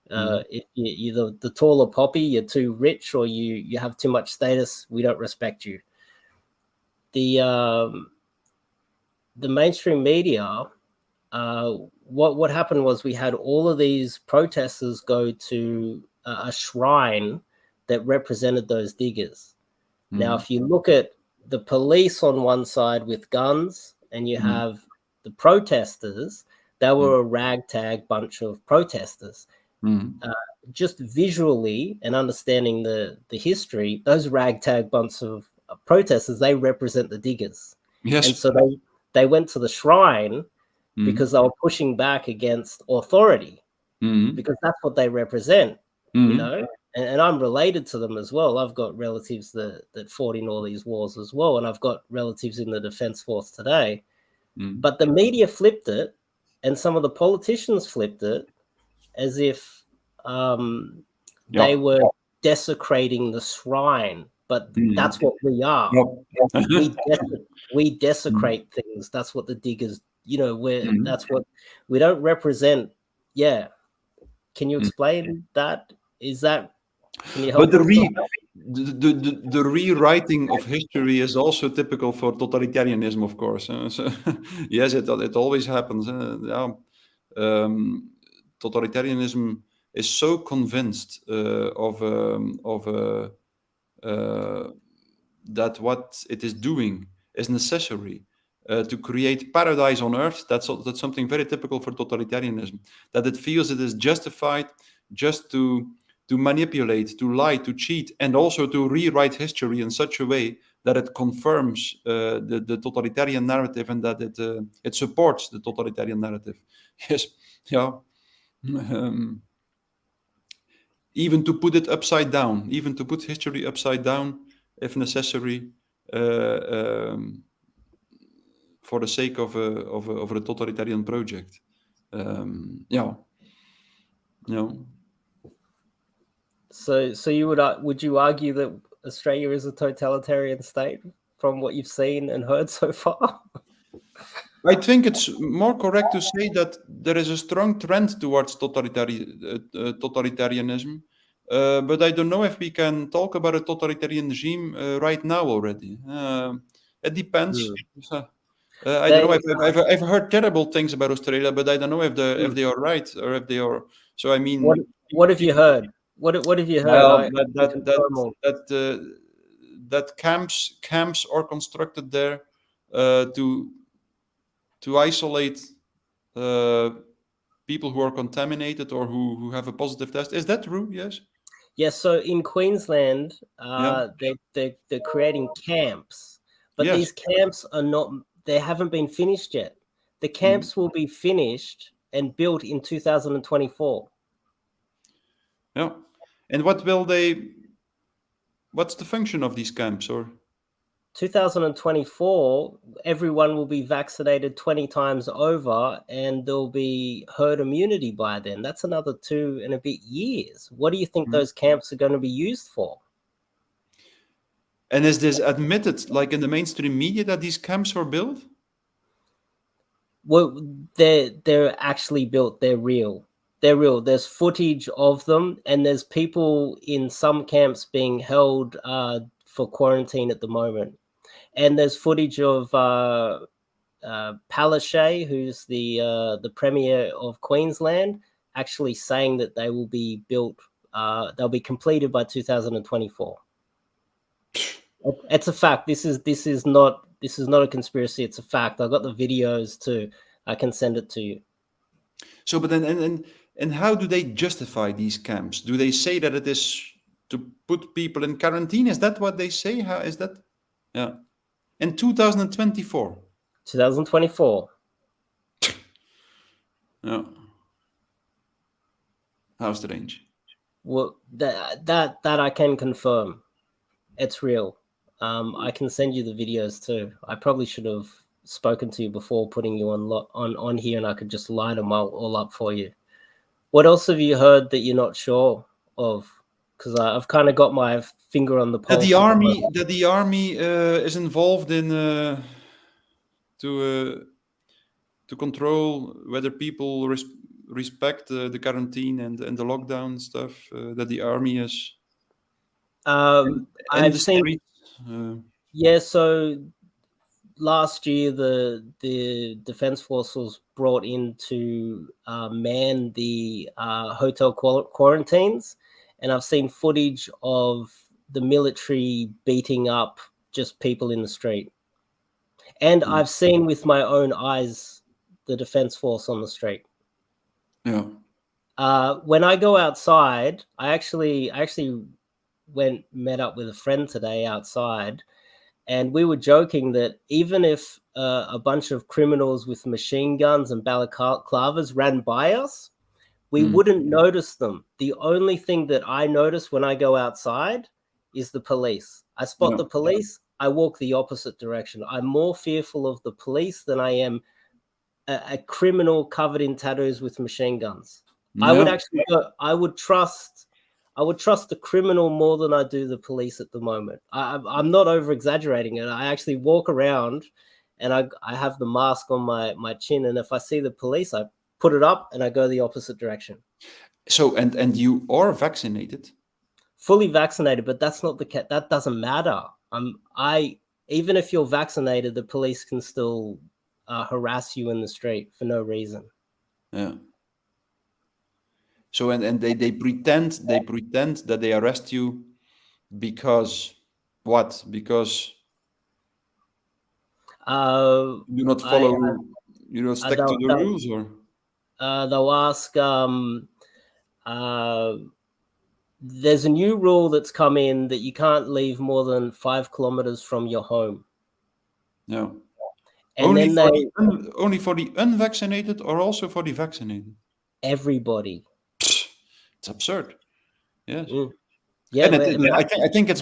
If you're the taller poppy, you're too rich, or you have too much status, we don't respect you. The mainstream media, what happened was we had all of these protesters go to a shrine that represented those diggers. Now, if you look at the police on one side with guns, and you have the protesters, they were a ragtag bunch of protesters. Just visually and understanding the history, those ragtag bunch of protesters, they represent the diggers. Yes. And so they went to the shrine because they were pushing back against authority, because that's what they represent, you know. And I'm related to them as well. I've got relatives that fought in all these wars as well, and I've got relatives in the Defence Force today. But the media flipped it, and some of the politicians flipped it, as if they were desecrating the shrine. But that's what we are. We desecrate things. That's what the diggers, that's what we don't represent. Yeah. Can you explain that? Is that, can you help? But the rewriting of history is also typical for totalitarianism, of course. So, yes, it always happens. Totalitarianism is so convinced that what it is doing is necessary to create paradise on earth. That's something very typical for totalitarianism, that it feels it is justified just to manipulate, to lie, to cheat, and also to rewrite history in such a way that it confirms the totalitarian narrative, and that it supports the totalitarian narrative. Yes, yeah. Even to put it upside down, even to put history upside down, if necessary, for the sake of a totalitarian project. So would you argue that Australia is a totalitarian state from what you've seen and heard so far? I think it's more correct to say that there is a strong trend towards totalitarianism, but I don't know if we can talk about a totalitarian regime right now already. It depends. I don't know. I've heard terrible things about Australia, but I don't know if they are right or if they are. So I mean, what have you heard? What have you heard? That camps are constructed there. to isolate people who are contaminated or who have a positive test. Is that true? Yes. Yes. So in Queensland, Yeah. they're creating camps, but Yes. these camps are not. They haven't been finished yet. The camps will be finished and built in 2024. Yeah. And what's the function of these camps? Or 2024, everyone will be vaccinated 20 times over, and there'll be herd immunity by then. That's another 2 and a bit years. What do you think those camps are going to be used for? and is this admitted, like in the mainstream media, that these camps were built? Well, they're actually built. They're real. They're real. There's footage of them, and there's people in some camps being held for quarantine at the moment. And there's footage of Palaszczuk, who's the Premier of Queensland, actually saying that they will be built. They'll be completed by 2024. It's a fact. This is not a conspiracy. It's a fact. I got the videos too. I can send it to you. So, but then, and how do they justify these camps? Do they say that it is to put people in quarantine? Is that what they say? How is that? Yeah. In 2024. 2024. Yeah. How strange. Well, that I can confirm. It's real. I can send you the videos too. I probably should have spoken to you before putting you on here, and I could just line them all up for you. What else have you heard that you're not sure of? Because I've kind of got my finger on the pulse. That the army is involved in to control whether people respect the quarantine and the lockdown stuff. That the army is. I've seen. Yeah, so last year the Defence Force was brought in to man the hotel quarantines, and I've seen footage of the military beating up just people in the street. And I've seen with my own eyes the Defence Force on the street. Yeah. When I go outside, I actually met up with a friend today outside, and we were joking that even if a bunch of criminals with machine guns and balaclavas ran by us, we wouldn't notice them. The only thing that I notice when I go outside is the police. I spot the police, I walk the opposite direction. I'm more fearful of the police than I am a criminal covered in tattoos with machine guns. Yeah. I would trust the criminal more than I do the police at the moment. I'm not over exaggerating it. I actually walk around and I have the mask on my chin, and if I see the police, I put it up and I go the opposite direction. So and you are vaccinated? Fully vaccinated, but that's not the case. That doesn't matter. Even if you're vaccinated, the police can still harass you in the street for no reason. Yeah. So and they pretend that they arrest you because what? Because you do not follow, you don't stick to the rules, or they'll ask. There's a new rule that's come in that you can't leave more than 5 kilometers from your home. No. And only for the unvaccinated, or also for the vaccinated? Everybody. It's absurd. Yes. Yeah. And I think it's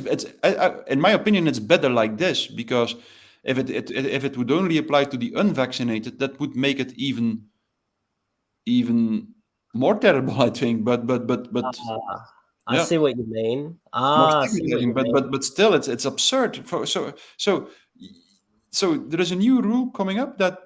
in my opinion, it's better like this, because if it would only apply to the unvaccinated, that would make it even more terrible, I think. But I see what you mean. But still, it's absurd. So there is a new rule coming up that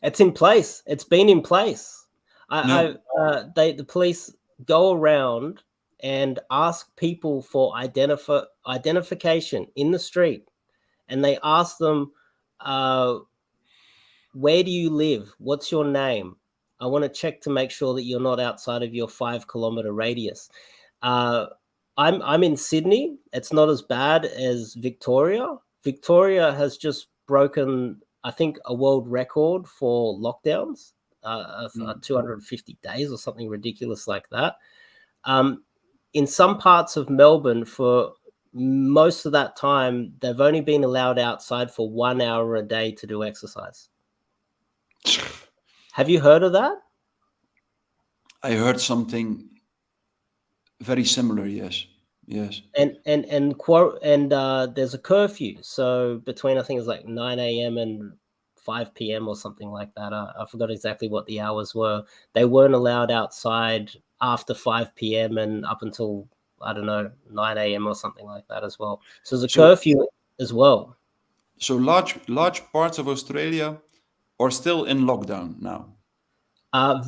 it's in place. It's been in place. The police go around and ask people for identification in the street, and they ask them, where do you live? What's your name? I want to check to make sure that you're not outside of your 5 kilometer radius. I'm in Sydney. It's not as bad as Victoria. Victoria has just broken, I think, a world record for lockdowns, 250 days or something ridiculous like that. In some parts of Melbourne, for most of that time, they've only been allowed outside for 1 hour a day to do exercise. Have you heard of that? I heard something very similar. Yes. And there's a curfew. So between, I think it's like 9 a.m. and 5 p.m. or something like that. I forgot exactly what the hours were. They weren't allowed outside after 5 p.m. and up until, I don't know, 9 a.m. or something like that as well. So there's a curfew as well. So large parts of Australia are still in lockdown now.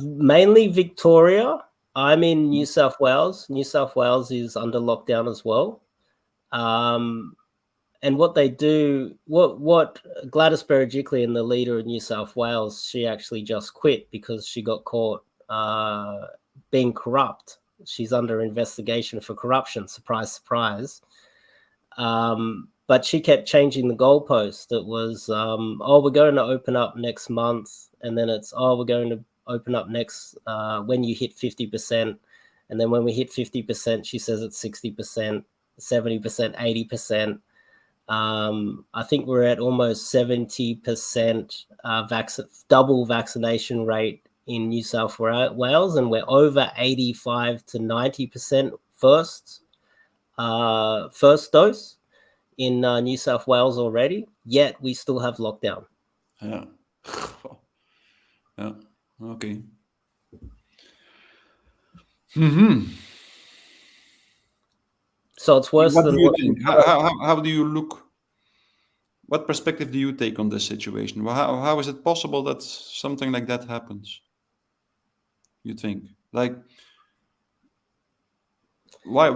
Mainly Victoria. I'm in New South Wales. New South Wales is under lockdown as well. And what they do, what Gladys Berejiklian, the leader of New South Wales, she actually just quit because she got caught being corrupt. She's under investigation for corruption. Surprise, surprise. But she kept changing the goalpost. It was, we're going to open up next month. And then it's, we're going to open up next when you hit 50%. And then when we hit 50%, she says it's 60%, 70%, 80%. I think we're at almost 70% double vaccination rate in New South Wales, and we're over 85 to 90% first dose in New South Wales already. Yet we still have lockdown. Yeah. Yeah. Okay. So it's worse What than do you what think? How do you look? What perspective do you take on this situation? Well, how is it possible that something like that happens? You think, like, why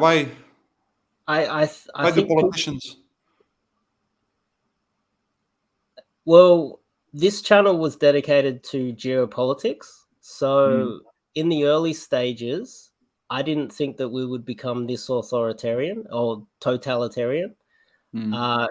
I do think politicians? Well, this channel was dedicated to geopolitics. So in the early stages, I didn't think that we would become this authoritarian or totalitarian.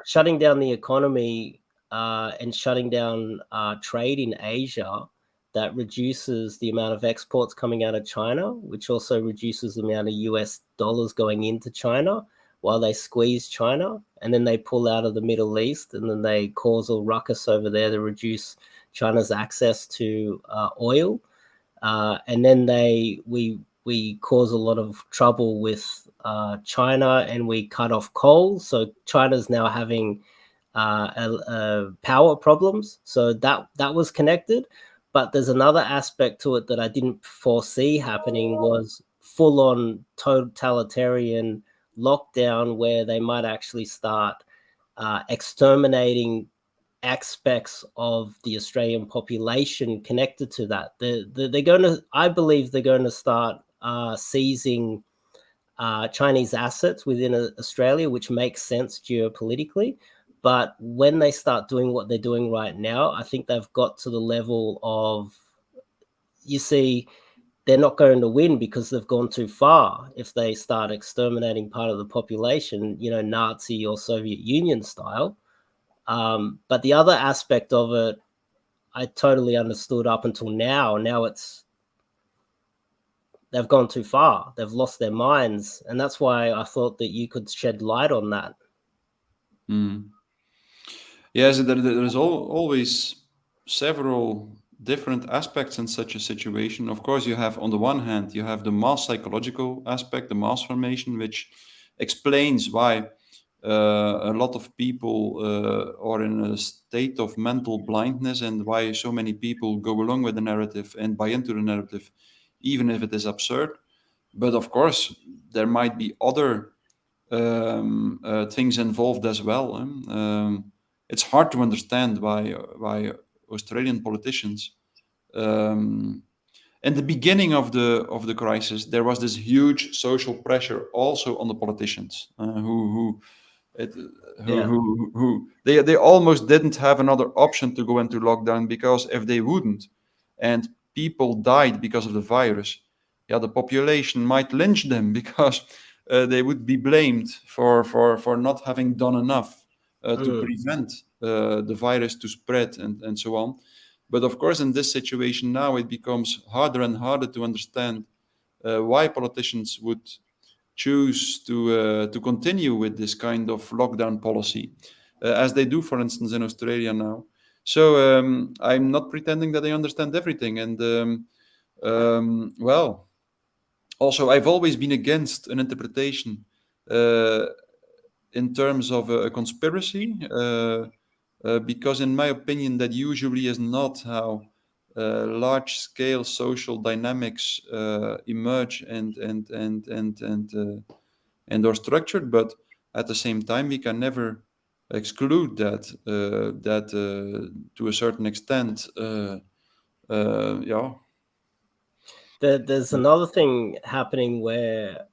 Shutting down the economy and shutting down trade in Asia, that reduces the amount of exports coming out of China, which also reduces the amount of US dollars going into China while they squeeze China. And then they pull out of the Middle East, and then they cause a ruckus over there to reduce China's access to oil. And then we cause a lot of trouble with China, and we cut off coal. So China's now having power problems. So that was connected. But there's another aspect to it that I didn't foresee happening, was full-on totalitarian lockdown, where they might actually start exterminating aspects of the Australian population connected to that. They're going to, I believe they're going to start seizing Chinese assets within Australia, which makes sense geopolitically. But when they start doing what they're doing right now, I think they've got to the level of, you see, they're not going to win because they've gone too far. If they start exterminating part of the population, Nazi or Soviet Union style. But the other aspect of it, I totally understood up until now. Now they've gone too far. They've lost their minds. And that's why I thought that you could shed light on that. Yes, there's always several different aspects in such a situation. Of course, you have, on the one hand, you have the mass psychological aspect, the mass formation, which explains why a lot of people are in a state of mental blindness, and why so many people go along with the narrative and buy into the narrative, even if it is absurd. But of course, there might be other things involved as well. It's hard to understand why Australian politicians, in the beginning of the crisis, there was this huge social pressure also on the politicians who they almost didn't have another option to go into lockdown, because if they wouldn't, and people died because of the virus, the population might lynch them, because they would be blamed for not having done enough. to prevent the virus to spread and so on. But of course, in this situation now, it becomes harder and harder to understand why politicians would choose to continue with this kind of lockdown policy, as they do, for instance, in Australia now. So I'm not pretending that I understand everything. And well, also, I've always been against an interpretation in terms of a conspiracy, because in my opinion, that usually is not how large-scale social dynamics emerge and are structured. But at the same time, we can never exclude that to a certain extent. Yeah. There's another thing happening where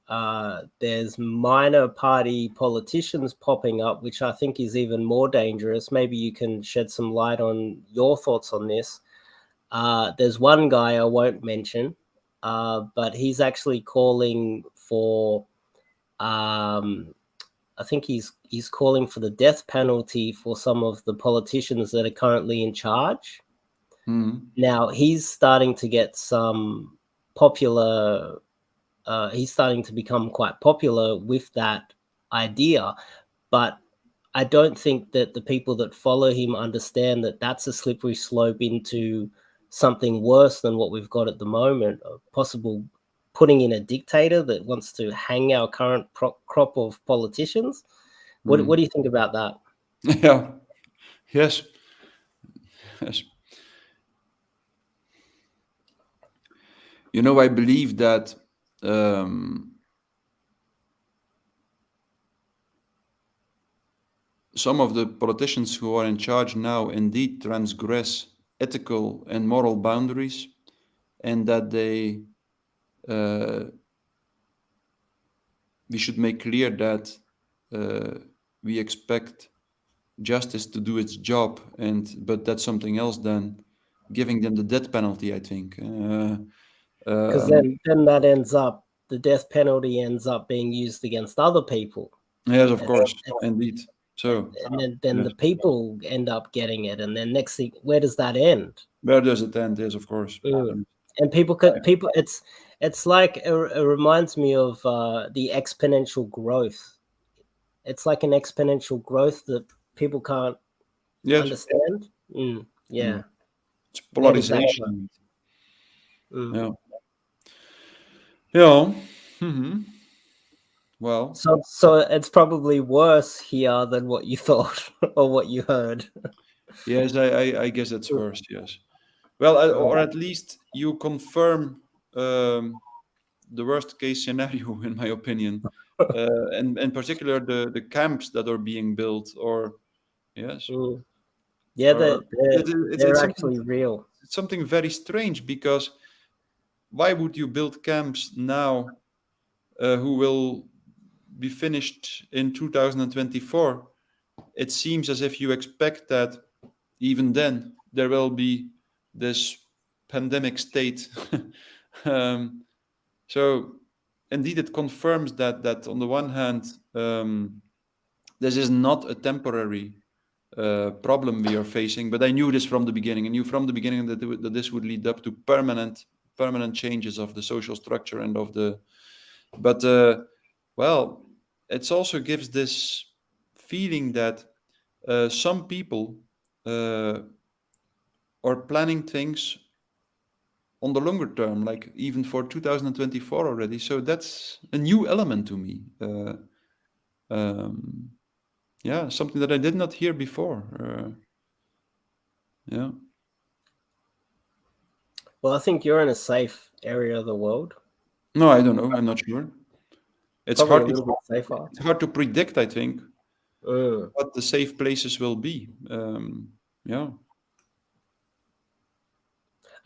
there's minor party politicians popping up, which I think is even more dangerous. Maybe you can shed some light on your thoughts on this. There's one guy I won't mention, but he's actually calling for, I think he's calling for the death penalty for some of the politicians that are currently in charge. Now he's starting to get some popular, he's starting to become quite popular with that idea, but I don't think that the people that follow him understand that that's a slippery slope into something worse than what we've got at the moment, a possible putting in a dictator that wants to hang our current crop of politicians. What do you think about that? Yeah. Yes. You know, I believe that some of the politicians who are in charge now indeed transgress ethical and moral boundaries, and that we should make clear that we expect justice to do its job, but that's something else than giving them the death penalty, I think. Because then that ends up, the death penalty ends up being used against other people. Yes, of course, indeed. So, and then the people end up getting it, and then next thing, where does that end? Where does it end? Yes, of course. And people, it's like it reminds me of the exponential growth. It's like an exponential growth that people can't understand. Yeah, it's polarization. Yeah. Well, so it's probably worse here than what you thought or what you heard. Yes, I guess it's worse. Yes. Well, or at least you confirm the worst case scenario, in my opinion, and in particular the camps that are being built. Or yes, yeah, they're actually real. It's something very strange, because why would you build camps now who will be finished in 2024? It seems as if you expect that even then there will be this pandemic state. So indeed it confirms that on the one hand, this is not a temporary problem we are facing, but I knew this from the beginning. I knew from the beginning that this would lead up to permanent changes of the social structure and of the. But well, it also gives this feeling that some people are planning things on the longer term, like even for 2024 already. So that's a new element to me. Yeah, something that I did not hear before. Yeah. Well, I think you're in a safe area of the world. No, I don't know. I'm not sure. It's Probably safer. It's hard to predict, I think, what the safe places will be. Yeah.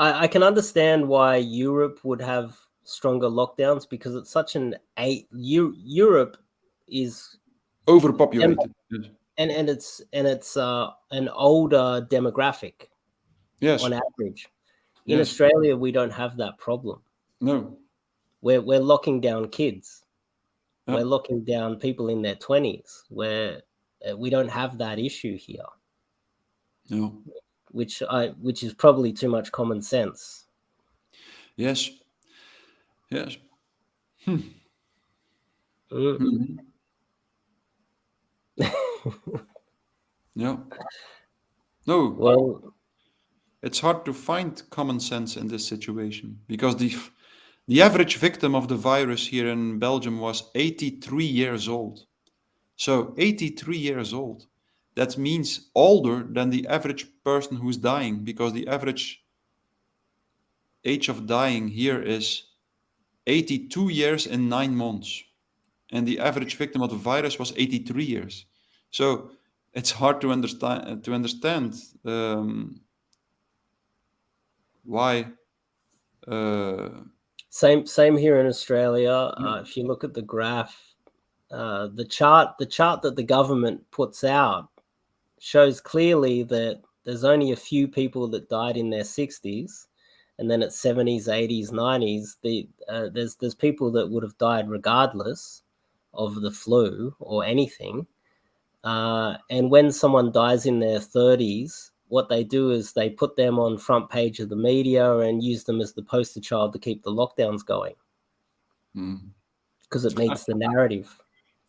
I can understand why Europe would have stronger lockdowns, because it's such Europe is overpopulated, and it's an older demographic. Yes. On average, in Australia we don't have that problem. No. We're locking down kids. We're locking down people in their 20s. We don't have that issue here. No. Which is probably too much common sense. Yes. Yes. No. No. Well, it's hard to find common sense in this situation because the average victim of the virus here in Belgium was 83 years old. So 83 years old. That means older than the average person who's dying, because the average age of dying here is 82 years and 9 months. And the average victim of the virus was 83 years. So it's hard to understand why. Same here in Australia. If you look at the graph, the chart that the government puts out shows clearly that there's only a few people that died in their 60s, and then at 70s, 80s, 90s, there's people that would have died regardless of the flu or anything. And when someone dies in their 30s, what they do is they put them on front page of the media and use them as the poster child to keep the lockdowns going, because it meets the narrative.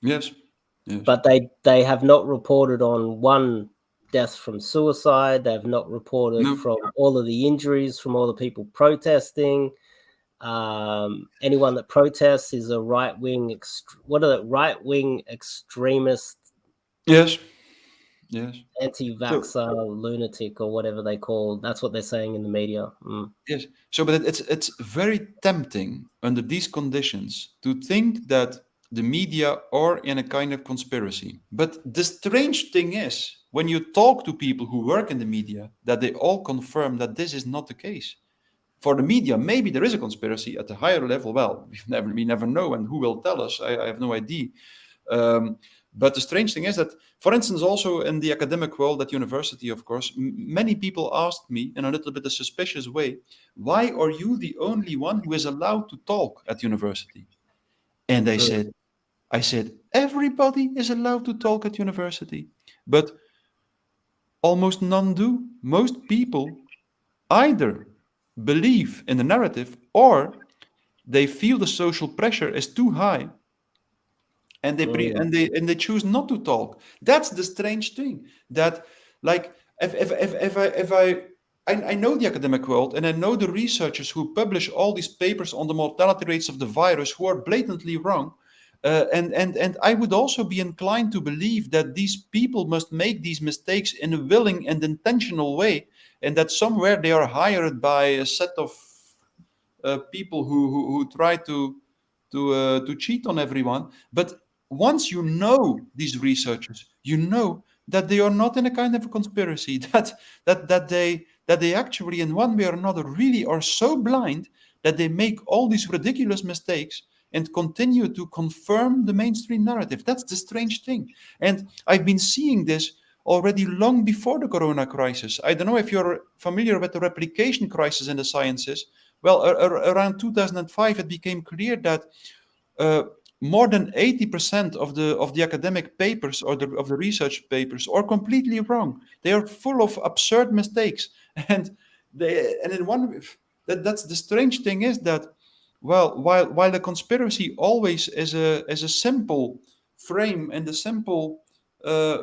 Yes. But they have not reported on one death from suicide. They have not reported from all of the injuries from all the people protesting. Anyone that protests is a right-wing extremist. Yes. Anti-vaxxer, lunatic, or whatever they call. That's what they're saying in the media. Yes. So, but it's very tempting under these conditions to think that the media are in a kind of conspiracy. But the strange thing is, when you talk to people who work in the media, that they all confirm that this is not the case. For the media, maybe there is a conspiracy at a higher level. Well, we never know, and who will tell us? I have no idea. But the strange thing is that, for instance, also in the academic world at university, of course, many people asked me in a little bit of a suspicious way, why are you the only one who is allowed to talk at university? And I said, everybody is allowed to talk at university, but almost none do. Most people either believe in the narrative or they feel the social pressure is too high, and they choose not to talk. That's the strange thing. That, like, if I know the academic world, and I know the researchers who publish all these papers on the mortality rates of the virus who are blatantly wrong, and I would also be inclined to believe that these people must make these mistakes in a willing and intentional way, and that somewhere they are hired by a set of people who try to cheat on everyone. But once you know these researchers, you know that they are not in a kind of a conspiracy, that they actually in one way or another really are so blind that they make all these ridiculous mistakes and continue to confirm the mainstream narrative. That's the strange thing. And I've been seeing this already long before the corona crisis. I don't know if you're familiar with the replication crisis in the sciences. Well, around 2005, it became clear that more than 80% of the academic papers or of the research papers are completely wrong. They are full of absurd mistakes, and in one that's the strange thing is that, well, while the conspiracy always is a simple frame and a simple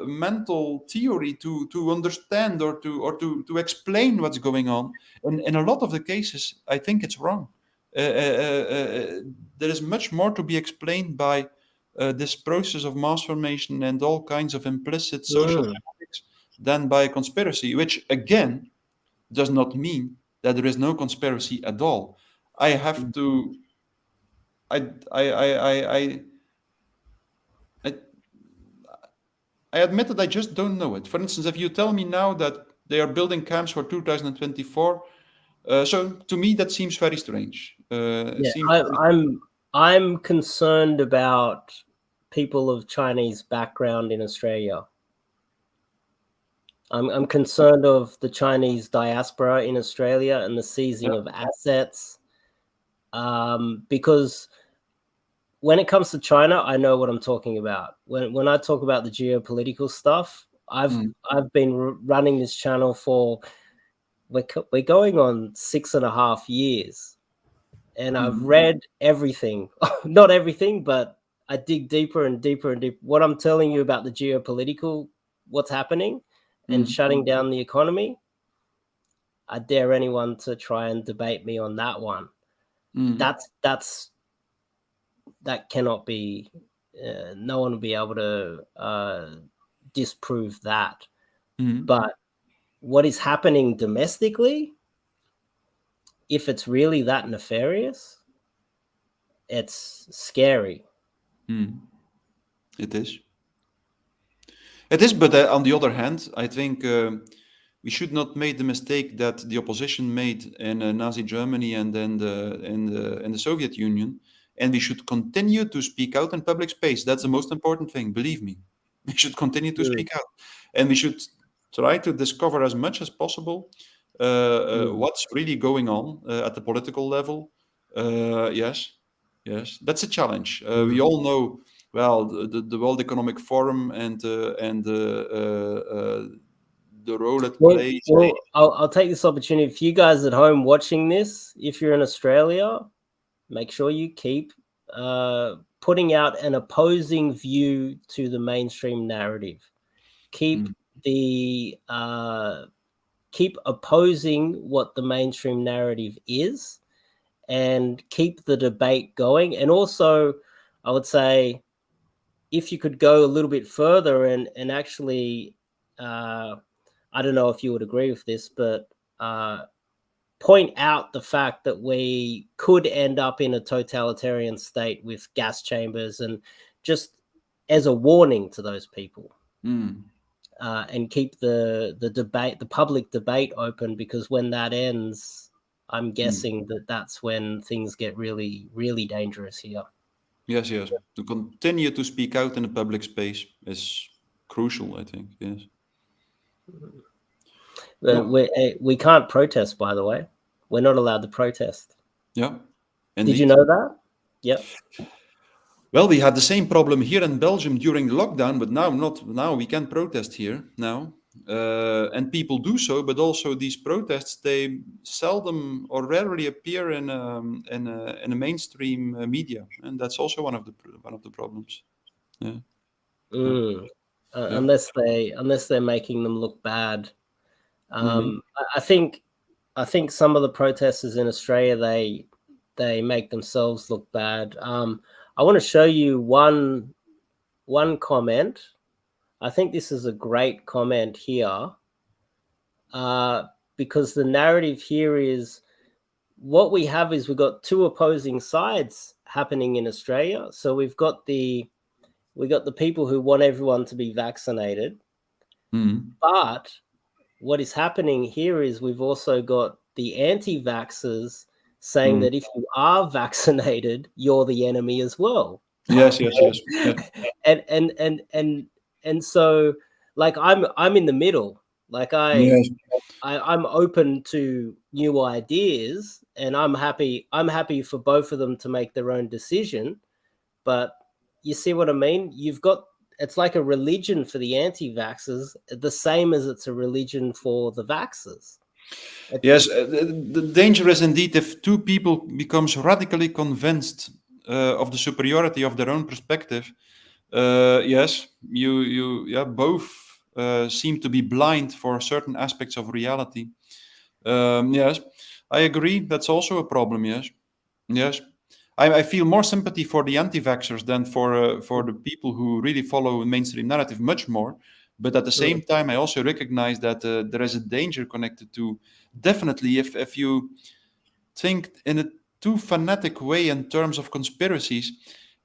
mental theory to understand or to explain what's going on, in a lot of the cases, I think it's wrong. There is much more to be explained by this process of mass formation and all kinds of implicit social dynamics than by conspiracy, which again does not mean that there is no conspiracy at all. I have to. I admit that I just don't know it. For instance, if you tell me now that they are building camps for 2024, so to me that seems very strange. I'm concerned about people of Chinese background in Australia. I'm concerned of the Chinese diaspora in Australia and the seizing of assets, because when it comes to China, I know what I'm talking about. When I talk about the geopolitical stuff, I've been running this channel for we're going on 6.5 years, and I've read everything. Not everything, but I dig deeper and deeper and deeper. What I'm telling you about the geopolitical, what's happening, and shutting down the economy, I dare anyone to try and debate me on that one. That cannot be. No one will be able to disprove that. But what is happening domestically, if it's really that nefarious, it's scary. It is. It is, but on the other hand, I think we should not make the mistake that the opposition made in Nazi Germany and then in the Soviet Union, and we should continue to speak out in public space. That's the most important thing, believe me. We should continue to speak out, and we should try to discover as much as possible what's really going on at the political level. Yes, that's a challenge. We all know, well, the World Economic Forum and the role it plays. Well, I'll take this opportunity. If you guys at home watching this, if you're in Australia, make sure you keep putting out an opposing view to the mainstream narrative. Keep opposing what the mainstream narrative is, and keep the debate going. And also, I would say, if you could go a little bit further and actually, I don't know if you would agree with this, but point out the fact that we could end up in a totalitarian state with gas chambers, and just as a warning to those people. And keep the debate, the public debate open, because when that ends, I'm guessing that's when things get really, really dangerous here. Yes. To continue to speak out in the public space is crucial, I think. Yes. We can't protest, by the way. We're not allowed to protest. Yeah. Indeed. Did you know that? Yep. Well, we had the same problem here in Belgium during the lockdown, but now we can protest here now. And people do so, but also these protests, they seldom or rarely appear in a mainstream media, and that's also one of the problems. Unless they're making them look bad. I think some of the protesters in Australia, they make themselves look bad. I want to show you one comment. I think this is a great comment here, because the narrative here is, what we have is we've got two opposing sides happening in Australia. So we've got the people who want everyone to be vaccinated, but what is happening here is we've also got the anti-vaxxers saying that if you are vaccinated, you're the enemy as well. Yes. And so, like, I'm in the middle. Like, I'm open to new ideas, and I'm happy for both of them to make their own decision. But you see what I mean? It's like a religion for the anti-vaxxers, the same as it's a religion for the vaxxers. Yes, the danger is indeed if two people becomes radically convinced of the superiority of their own perspective. Yes, both seem to be blind for certain aspects of reality. Yes, I agree. That's also a problem. Yes. I feel more sympathy for the anti-vaxxers than for the people who really follow a mainstream narrative, much more. But at the same time, I also recognize that there is a danger connected to, definitely, if you think in a too fanatic way in terms of conspiracies,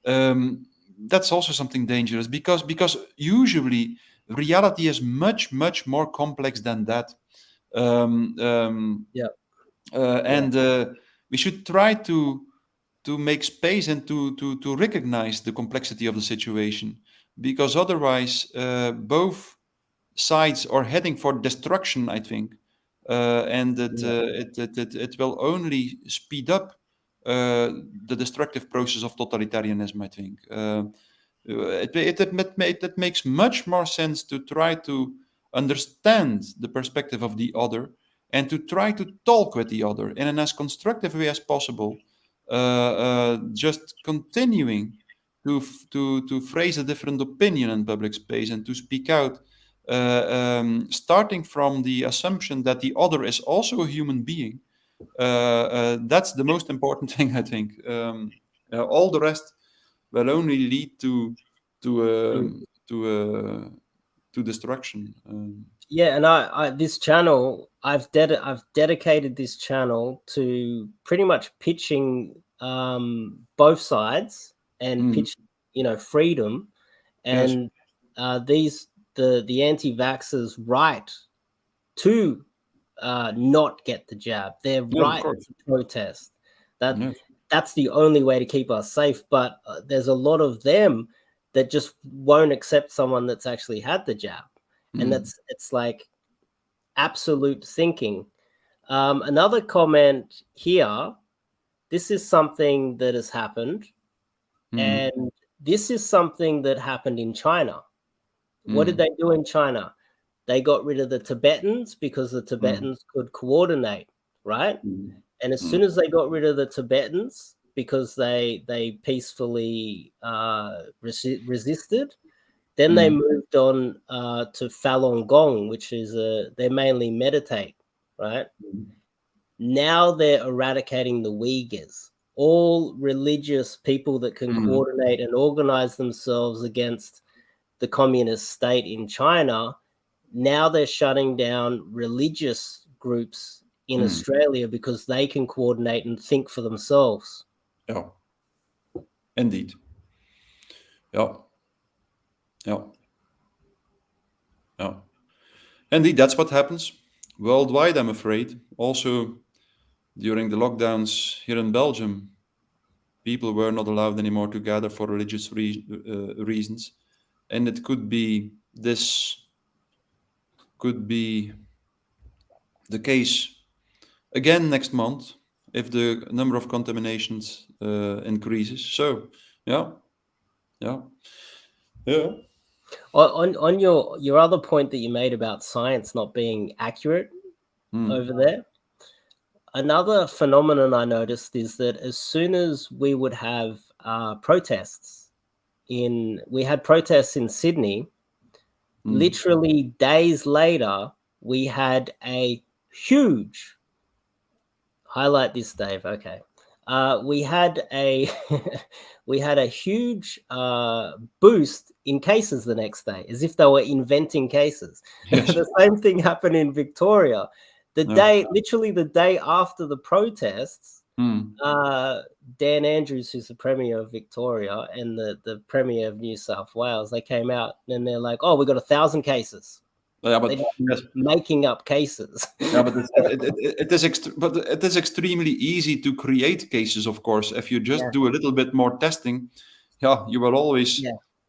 that's also something dangerous, because usually reality is much, much more complex than that. And we should try to make space and to recognize the complexity of the situation, because otherwise both sides are heading for destruction, I think, and it will only speed up the destructive process of totalitarianism, I think. It makes much more sense to try to understand the perspective of the other and to try to talk with the other in an as constructive way as possible, just continuing to phrase a different opinion in public space and to speak out, starting from the assumption that the other is also a human being. That's the most important thing, I think. All the rest will only lead to destruction. Yeah, and I this channel, I've dedicated this channel to pretty much pitching both sides and pitch, freedom, and the anti-vaxxers right to not get the jab. Their right to protest. That's the only way to keep us safe. But there's a lot of them that just won't accept someone that's actually had the jab. And it's like absolute thinking. Another comment here, this is something that has happened, and this is something that happened in China. What did they do in China? They got rid of the Tibetans because the Tibetans could coordinate, right? And as soon as they got rid of the Tibetans, because they peacefully resisted, then they moved on to Falun Gong, which is they mainly meditate, right? Now they're eradicating the Uyghurs, all religious people that can coordinate and organize themselves against the communist state in China. Now they're shutting down religious groups in Australia because they can coordinate and think for themselves. Yeah, indeed. Yeah. Indeed, that's what happens worldwide, I'm afraid. Also, during the lockdowns here in Belgium, people were not allowed anymore to gather for religious reasons. And it could be the case again next month if the number of contaminations increases. So, yeah. On your other point that you made about science not being accurate over there, another phenomenon I noticed is that as soon as we would have protests we had protests in Sydney, literally days later, we had a huge, highlight this, Dave, okay. We had a huge boost in cases the next day, as if they were inventing cases. Yes. The same thing happened in Victoria. Literally the day after the protests, Dan Andrews, who's the Premier of Victoria, and the Premier of New South Wales, they came out and they're like, "Oh, we got 1,000 cases." Yeah, but making up cases. Yeah, but it is extremely easy to create cases. Of course, if you just do a little bit more testing, you will always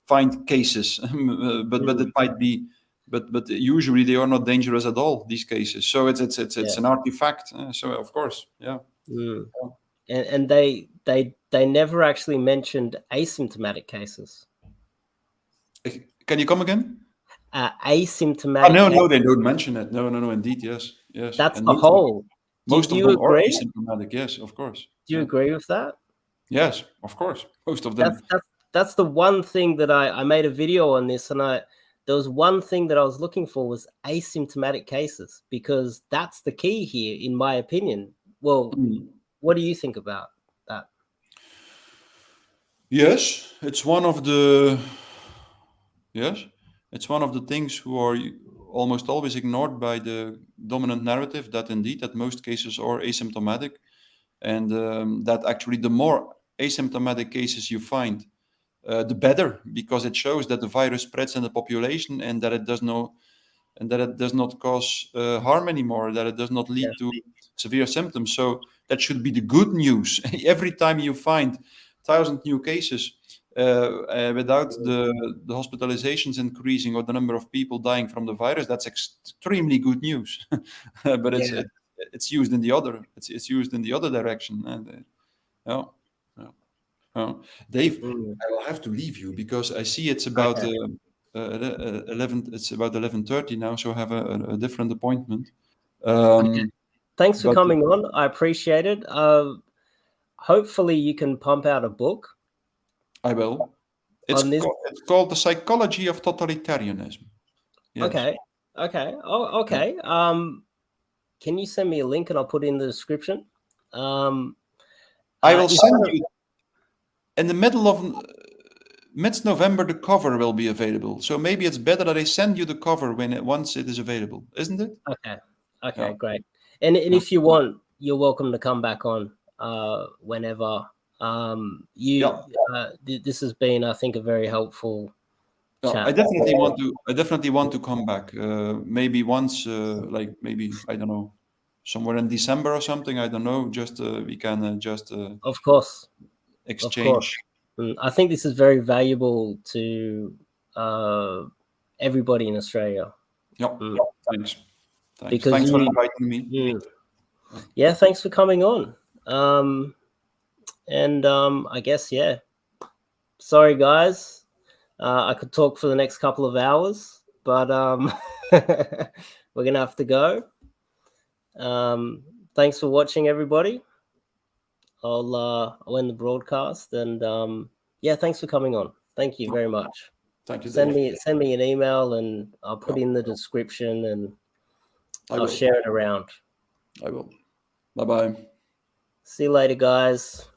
find cases. But it might be, but usually they are not dangerous at all. These cases, so it's an artifact. So of course, And they never actually mentioned asymptomatic cases. Can you come again? Asymptomatic. No, they don't mention it. No, indeed, yes. That's the whole. Most of them are asymptomatic. Yes, of course. Do you agree with that? Yes, of course. Most of them. That's the one thing that I made a video on this, and there was one thing that I was looking for was asymptomatic cases, because that's the key here, in my opinion. Well, what do you think about that? Yes, it's one of the things who are almost always ignored by the dominant narrative, that indeed that most cases are asymptomatic, and that actually the more asymptomatic cases you find, the better, because it shows that the virus spreads in the population and that it does not cause harm anymore, that it does not lead to severe symptoms. So that should be the good news. Every time you find 1,000 new cases without the hospitalizations increasing or the number of people dying from the virus, that's extremely good news. But it's used in the other. It's used in the other direction. And Yeah. Dave, Mm. I will have to leave you because I see it's about Okay. 11. It's about 11:30 now, so I have a different appointment. Thanks for but- coming on. I appreciate it. Hopefully you can pump out a book. I will. It's On this- it's called The Psychology of Totalitarianism. Yes. Okay. Oh, okay. Can you send me a link and I'll put it in the description? I will send you in the middle of mid-November. The cover will be available, so maybe it's better that I send you the cover once it is available, isn't it? Okay. Yeah. Great. And if you want, you're welcome to come back on whenever. This has been, I think, a very helpful chat. I definitely want to come back. Maybe once, like maybe I don't know, somewhere in December or something. I don't know. Just we can just of course exchange. Of course. I think this is very valuable to everybody in Australia. Yeah. Thanks. Because thanks for inviting me. Yeah, thanks for coming on. I guess, yeah. Sorry, guys. I could talk for the next couple of hours, but we're going to have to go. Thanks for watching, everybody. I'll end the broadcast, and thanks for coming on. Thank you very much. Thank you. Send me an email, and I'll put in the description, and I'll share it around. I will. Bye-bye. See you later, guys.